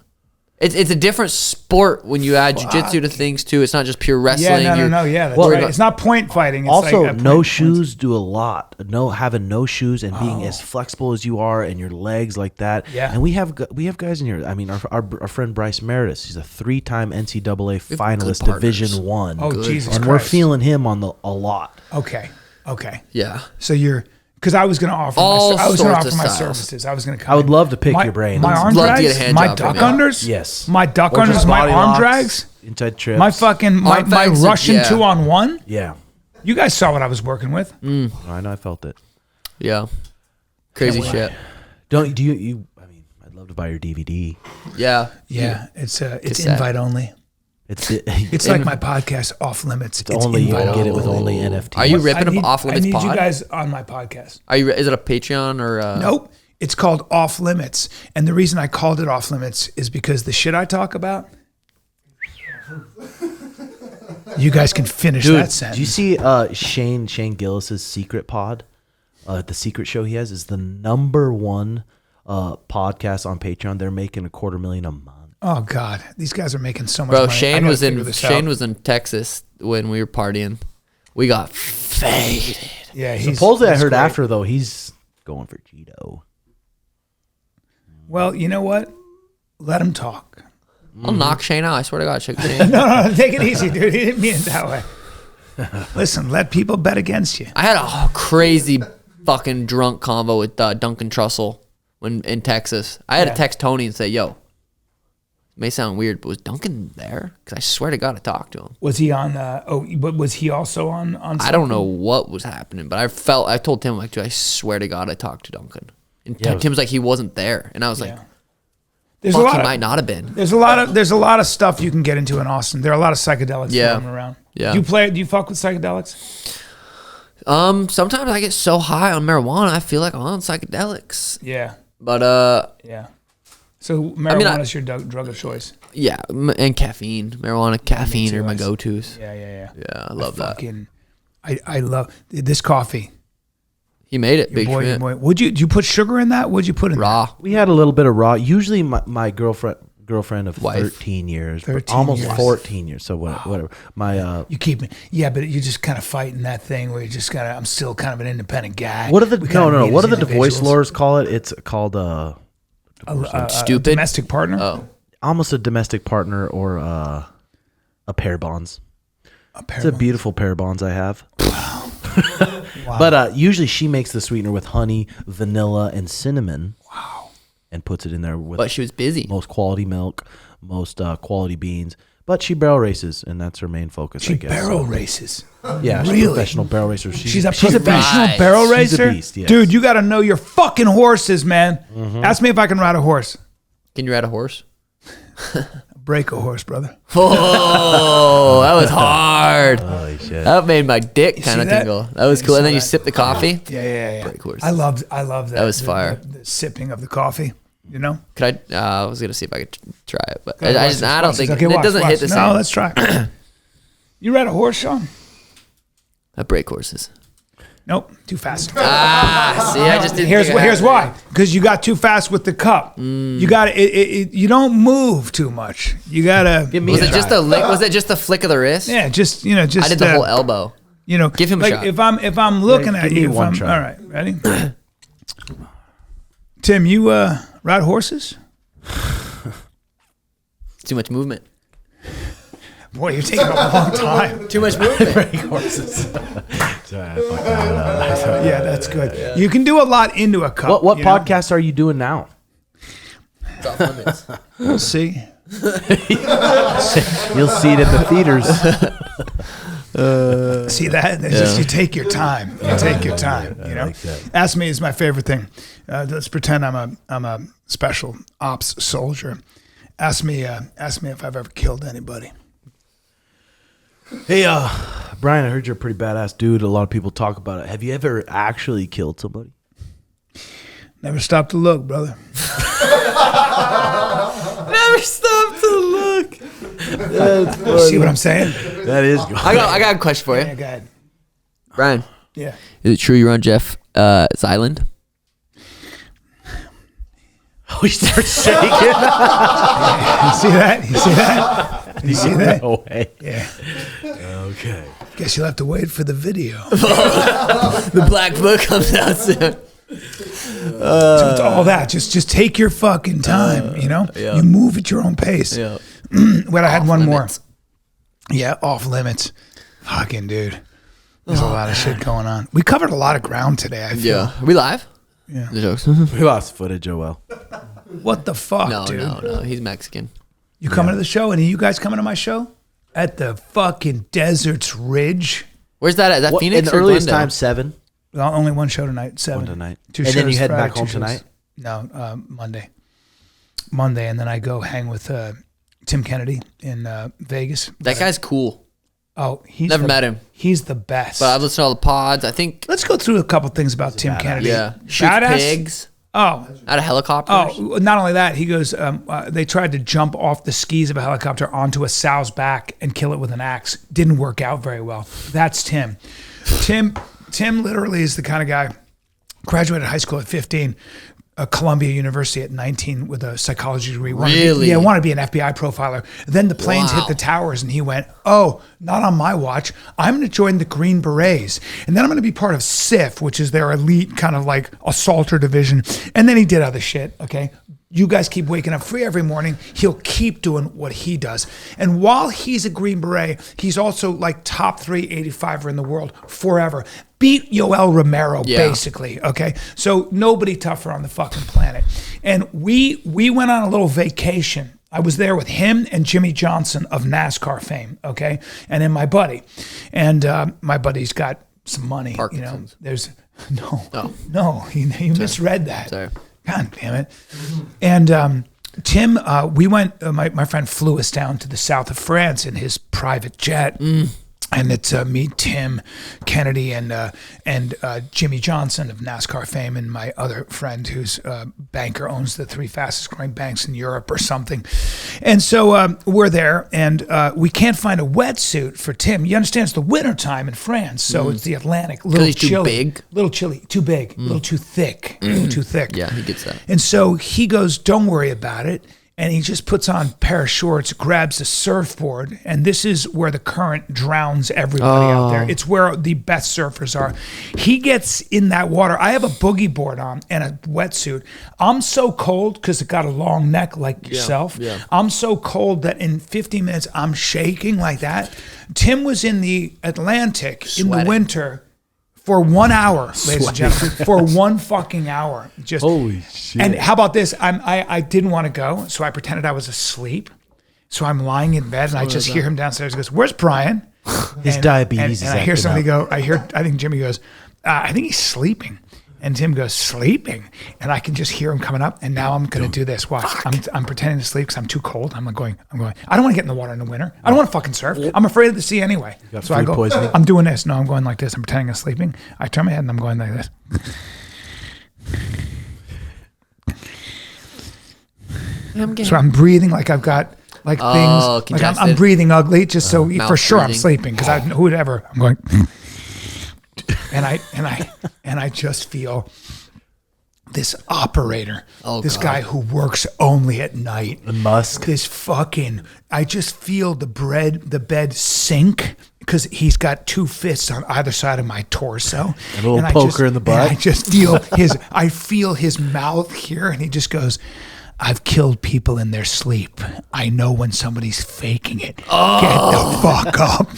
It's a different sport when you add jiu-jitsu to things too. It's not just pure wrestling. Yeah, no. Yeah, that's right. about- It's not point fighting. It's Also, like no point- shoes do a lot. Having no shoes and being as flexible as you are and your legs like that. Yeah. And we have guys in here. I mean, our friend Bryce Meredith. He's a 3-time NCAA finalist, good partners. Division I. Oh, Jesus And we're Christ. feeling him on a lot. Okay. Yeah. So because I was going to offer All my sorts of my styles. services. I was going to. I would love to pick your brain. My arm Love to get a drags, hand my job duck from you. unders, Yes. my duck Or just unders, my body arm locks, drags, inside trips. my fucking my Arm bags and- Russian yeah. 2-on-1. Yeah. You guys saw what I was working with. I know. I felt it. Yeah. Crazy shit. Do you? I mean, I'd love to buy your DVD. Yeah. Yeah, it's Cassette. invite only. It's like my podcast, Off Limits. It's only you invite can get it only. with only NFT. Are you ripping up Off I Limits need pod? you guys on my podcast. Is it a Patreon or? Nope. It's called Off Limits. And the reason I called it Off Limits is because the shit I talk about, you guys can finish that sentence. Do you see Shane Gillis's secret pod? The secret show he has is the #1 podcast on Patreon. They're making $250,000 a month. Oh God, these guys are making so much Bro, money. I Shane gotta was figure this out. was in Texas when we were partying. We got faded. Yeah, he's Supposedly, I he's heard great. after though he's going for Chito. Well, you know what? Let him talk. I'll knock Shane out. I swear to God, shake Shane. No, take it easy, dude. He didn't mean it that way. Listen, let people bet against you. I had a crazy fucking drunk convo with Duncan Trussell when in Texas. I had to text Tony and say, "Yo, it may sound weird, but was Duncan there? Because I swear to God, I talked to him. Was he on? But was he also on? I don't know what was happening, but I told Tim, like, dude, I swear to God, I talked to Duncan. And Tim's like, he wasn't there, and I was like, There's fuck, he might not have been. There's a lot of stuff you can get into in Austin. There are a lot of psychedelics floating around. Yeah. Do you fuck with psychedelics? Sometimes I get so high on marijuana, I feel like I'm on psychedelics. Yeah. But Yeah. So marijuana is your drug of choice. yeah, and caffeine, marijuana, caffeine too, are my I see. go-tos. Yeah. Yeah, I love that. Fucking, I love this coffee. He made it, big Boy, Schmidt. boy. Did you put sugar in that? What'd you put in Raw. We had a little bit of raw. Usually my girlfriend of Wife. 13 years, 13 almost years. 14 years. So whatever. My You keep me, yeah, but you just kind of fighting that thing where you just kind of. I'm still kind of an independent guy. what are the We kinda no? meet What as are the divorce individuals. lawyers call it? It's called Stupid? domestic partner. Oh. almost a domestic partner or a pair bonds. It's a beautiful pair of bonds I have. Wow. But usually she makes the sweetener with honey, vanilla, and cinnamon. Wow. And puts it in there with But she was busy. most quality milk, most quality beans. But she barrel races, and that's her main focus, She I guess. barrel races. Yeah, she's a Really? professional barrel racer. She's a She's professional nice. barrel She's a racer. beast, yes. Dude, you got to know your fucking horses, man. Ask me if I can ride a horse. Can you ride a horse? Break a horse, brother. Oh, that was hard. Holy shit. That made my dick kind see of that? tingle. That was You cool. saw And then you that? sip the coffee. Yeah. Break horses. I love that. That was the- fire. The sipping of the coffee, you know? Could I was gonna see if I could try it, but Go ahead, I watch this, don't watch think this. Okay, it watch, doesn't watch. hit the same. No, let's try it. You ride a horse, Sean? I break horses. Nope, too fast. See, I just didn't. Here's think I here's had why. Because you got too fast with the cup. You got to. You don't move too much. You gotta. it. Was it just a lick? Was it just a flick of the wrist? Yeah, just I did the whole elbow. You know, Give him a like shot. If I'm looking Yeah, at give me you, if one I'm, try. all right, ready? Tim, you ride horses? Too much movement. Boy, you're taking a long time. Too much movement. horses. Yeah, that's good. You can do a lot into a cup. What you know? podcast are you doing now? It's off limits. We'll see. You'll see it in the theaters. See that? It's just you take your time. You take your time. You know. like that. Ask me is my favorite thing. Let's pretend I'm a special ops soldier. Ask me if I've ever killed anybody. Hey, Brian, I heard you're a pretty badass dude. A lot of people talk about it. Have you ever actually killed somebody? Never stop to look, brother. Never stop to look. See what I'm saying? That is good. I got a question for Yeah, you, go ahead. Brian. Yeah. Is it true you're on Jeff's island? We start shaking. You see that? You see that? You see that? No way. Yeah. Okay. Guess you'll have to wait for the video. The black book comes out soon. So it's all that. Just take your fucking time. You know. yeah. You move at your own pace. Yeah. Wait, I had one limits. more. Yeah, off limits. Fucking dude. There's a lot of shit going on. We covered a lot of ground today. I feel. Yeah. Are we live? Yeah. The jokes. We lost footage, Joel. What the fuck, No, dude? no. He's Mexican. You coming to the show? Any of you guys coming to my show? At the fucking Deserts Ridge. Where's that at? Is that What, Phoenix in the or earliest Glendale? time, 7. Well, only one show tonight. 7. One tonight. Two And then you shows head Friday, back home 2 shows. tonight? No, Monday. Monday, and then I go hang with Tim Kennedy in Vegas. That guy's cool. Oh, he's Never met him. He's the best. But I've listened to all the pods. I think, Let's go through a couple things about Tim badass. Kennedy. yeah. Shoots Badass? pigs Oh, out of helicopters. Oh, not only that, he goes, they tried to jump off the skis of a helicopter onto a sow's back and kill it with an axe. Didn't work out very well. That's Tim. Tim literally is the kind of guy, graduated high school at 15, Columbia University at 19 with a psychology degree. Really? Yeah, wanted to be an FBI profiler. Then the planes Wow. hit the towers and he went, oh, not on my watch. I'm going to join the Green Berets. And then I'm going to be part of SIF, which is their elite kind of like assaulter division. And then he did other shit, okay? You guys keep waking up free every morning. He'll keep doing what he does. And while he's a Green Beret, he's also like top 3 85er in the world forever. Beat Yoel Romero, Yeah. basically, okay? So nobody tougher on the fucking planet. And we went on a little vacation. I was there with him and Jimmy Johnson of NASCAR fame, okay? And then my buddy. And my buddy's got some money, you know. Parkinson's. There's, Oh. no, you misread that. Sorry. God damn it. And Tim, we went, my friend flew us down to the south of France in his private jet. And it's me, Tim, Kennedy, and Jimmy Johnson of NASCAR fame, and my other friend who's a banker, owns the 3 fastest growing banks in Europe or something. And so we're there, and we can't find a wetsuit for Tim. You understand, it's the wintertime in France, so it's the Atlantic. Little he's too chilly. big? Little chilly. Too big. A little too thick. A little too thick. Yeah, he gets that. And so he goes, don't worry about it. And he just puts on a pair of shorts, grabs a surfboard, and this is where the current drowns everybody out there. It's where the best surfers are. He gets in that water. I have a boogie board on and a wetsuit. I'm so cold because it got a long neck like yourself. Yeah. I'm so cold that in 50 minutes I'm shaking like that. Tim was in the Atlantic in the winter for 1 hour, ladies and gentlemen, for 1 fucking hour. Just Holy shit. And how about this? I didn't want to go, so I pretended I was asleep. So I'm lying in bed, and I just hear him downstairs. He goes, "Where's Bryan?" His diabetes is and I hear acting somebody up. go. I think Jimmy goes, "I think he's sleeping." And Tim goes, "Sleeping," and I can just hear him coming up. And now I'm going to do this. Watch. I'm pretending to sleep because I'm too cold. I'm going. I don't want to get in the water in the winter. I don't want to fucking surf. I'm afraid of the sea anyway. So I food go. poisoning? I'm doing this. No, I'm going like this. I'm pretending I'm sleeping. I turn my head and I'm going like this. So I'm breathing like I've got like things. Like I'm congested. breathing ugly, just so for sure I'm breathing. sleeping because who would ever? I'm going. And I just feel this operator, this guy who works only at night. The Musk. This fucking, I just feel the bed sink because he's got 2 fists on either side of my torso. And a little poker in the butt. And I feel his mouth here, and he just goes, "I've killed people in their sleep. I know when somebody's faking it. Get the fuck up."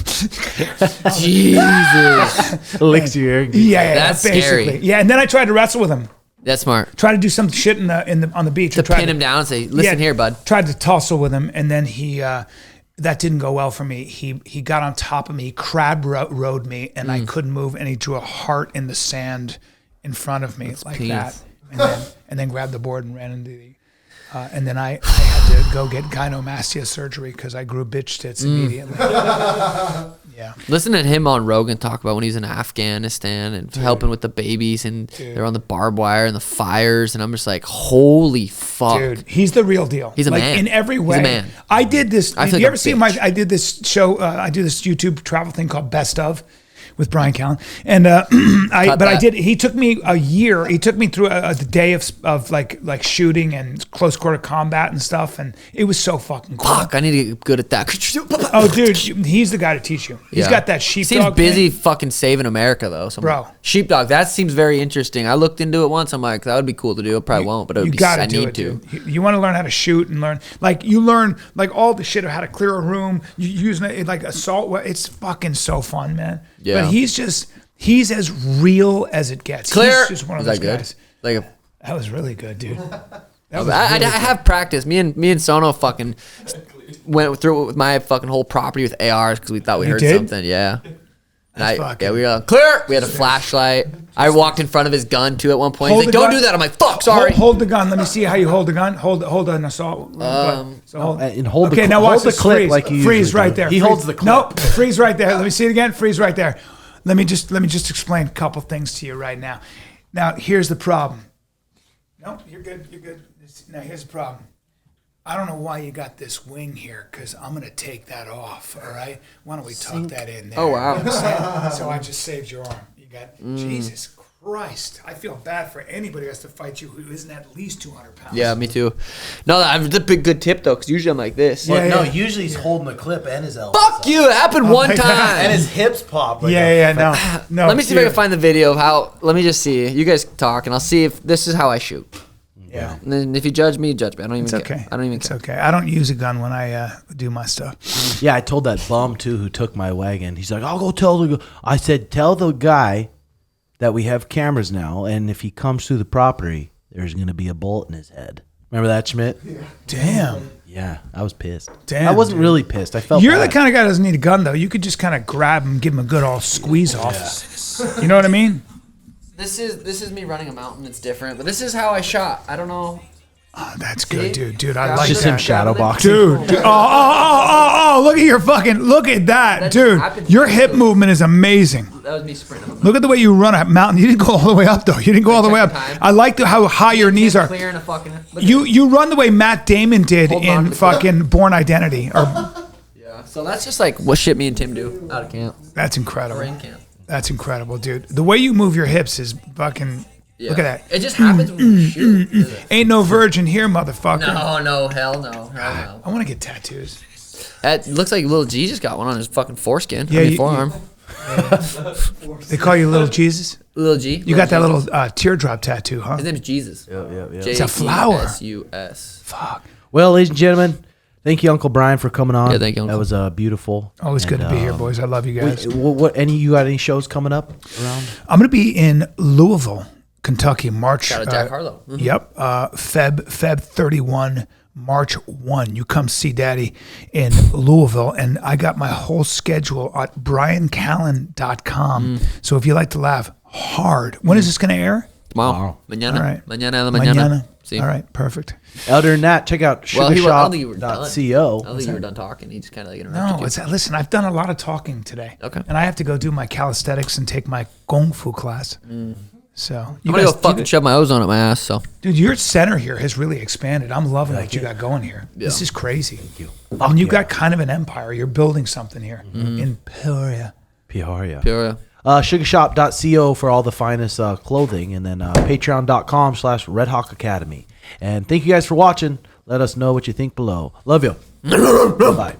Jesus. Licks your ear. Yeah, That's basically. scary. Yeah, and then I tried to wrestle with him. That's smart. Try to do some shit on the beach. To pin him down and say, "Listen here, bud." Tried to tussle with him, and then he that didn't go well for me. He got on top of me, crab rode me, and I couldn't move. And he drew a heart in the sand in front of me like peace. that, and then grabbed the board and ran into the. And then I had to go get gynecomastia surgery because I grew bitch tits immediately. Yeah. Listen to him on Rogan talk about when he's in Afghanistan and helping with the babies, and they're on the barbed wire and the fires, and I'm just like, holy fuck. Dude, he's the real deal. He's a man. In every way. He's a man. I did this. I feel Did like you a ever see bitch. I did this show, I do this YouTube travel thing called Best Of with Bryan Callen. And he took me a year. He took me through the day of like shooting and close quarter combat and stuff. And it was so fucking cool. Fuck, I need to get good at that. Oh, dude, he's the guy to teach you. He's got that sheepdog. Seems busy thing. fucking saving America though. So Bro. Sheepdog, that seems very interesting. I looked into it once. I'm like, that would be cool to do. I probably won't, but it would be. Gotta I do need it, to. dude. You want to learn how to shoot and learn, like you learn like all the shit of how to clear a room. You using it like assault. It's fucking so fun, man. Yeah. But he's as real as it gets. Clear. He's just one of Is those that good? guys. Like That was really good, dude. I have practice. Me and Sono fucking went through it with my fucking whole property with ARs because we thought we heard did? something. Yeah. That's We were clear. We had a flashlight. I walked in front of his gun too at one point. He's Hold like, the "Don't gun. do that." I'm like, "Fuck, sorry." Hold the gun. Let me see how you hold the gun. Hold an assault. So hold. And hold the Okay, now watch hold the this. clip Freeze. like you Freeze usually right do. there. He Freeze. holds the clip. Nope. Freeze right there. Let me see it again. Freeze right there. Let me just explain a couple things to you right now. Now here's the problem. No, you're good. You're good. Now here's the problem. I don't know why you got this wing here, because I'm going to take that off, all right? Why don't we tuck that in there? Oh, wow. You know what I'm saying? So I just saved your arm. You got, Jesus Christ. I feel bad for anybody who has to fight you who isn't at least 200 pounds. Yeah, me too. No, that's a big good tip though, because usually I'm like this. Yeah, No, yeah. usually he's holding the clip and his elbows. Fuck you! It happened one my God. time. And his hips pop. Like No. Let me see if I dude. can find the video of how. Let me just see. You guys talk, and I'll see if this is how I shoot. Yeah. And then if you judge me, judge me. I don't even It's care. okay. I don't even It's care. okay. I don't use a gun when I do my stuff. Yeah, I told that bum too who took my wagon. He's like, "I'll go tell the." I said, "Tell the guy that we have cameras now, and if he comes through the property, there's going to be a bullet in his head." Remember that, Schmidt? Damn. Yeah, I was pissed. Damn, I wasn't dude. really pissed. I felt You're bad. the kind of guy that doesn't need a gun, though. You could just kind of grab him, give him a good old squeeze off. You know what I mean? This is me running a mountain. It's different, but this is how I shot. I don't know. Oh, that's good, dude. I like Just that. him shadow boxing. Dude. Oh, look at that, dude. Your hip movement is amazing. That was me sprinting. Look at the way you run a mountain. You didn't go all the way up, though. You didn't go all the way up. I like how high your knees are. Clearing a fucking, You run the way Matt Damon did in fucking Born Identity. Yeah. So that's just like what shit me and Tim do out of camp. That's incredible. Or in camp. That's incredible, dude. The way you move your hips is fucking... Yeah. Look at that. It just happens when you shoot. Ain't no virgin here, motherfucker. No, hell no. I want to get tattoos. That looks like Lil G just got one on his fucking foreskin. Yeah, I mean, forearm. They call you Little Jesus? Lil G. You got that little teardrop tattoo, huh? His name's Jesus. Yeah. It's a flower. Jesus. Fuck. Well, ladies and gentlemen, thank you, Uncle Brian, for coming on. Yeah, thank you, Uncle. That was beautiful. Always good to be here, boys. I love you guys. You got any shows coming up around? I'm going to be in Louisville, Kentucky, March. Shout out Jack Harlow. Mm-hmm. Yep. Feb 31, March 1. You come see Daddy in Louisville. And I got my whole schedule at bryancallen.com. So if you like to laugh hard, when is this going to air? Tomorrow. Mañana. All right. Mañana. See? All right. Perfect. Other than that, check out I don't think you were done. sugarshop.co. I don't think you were done talking. He just kind of like interrupted No, you. listen, I've done a lot of talking today. Okay. And I have to go do my calisthenics and take my Kung Fu class. So I'm going to go fucking shove my ozone up my ass, so. Dude, your center here has really expanded. I'm loving what you got going here. Yeah. This is crazy. Thank you. And you got kind of an empire. You're building something here in Peoria. Peoria. Peoria. Sugarshop.co for all the finest clothing, and then patreon.com/RedHawk Academy. And thank you guys for watching. Let us know what you think below. Love you. Bye.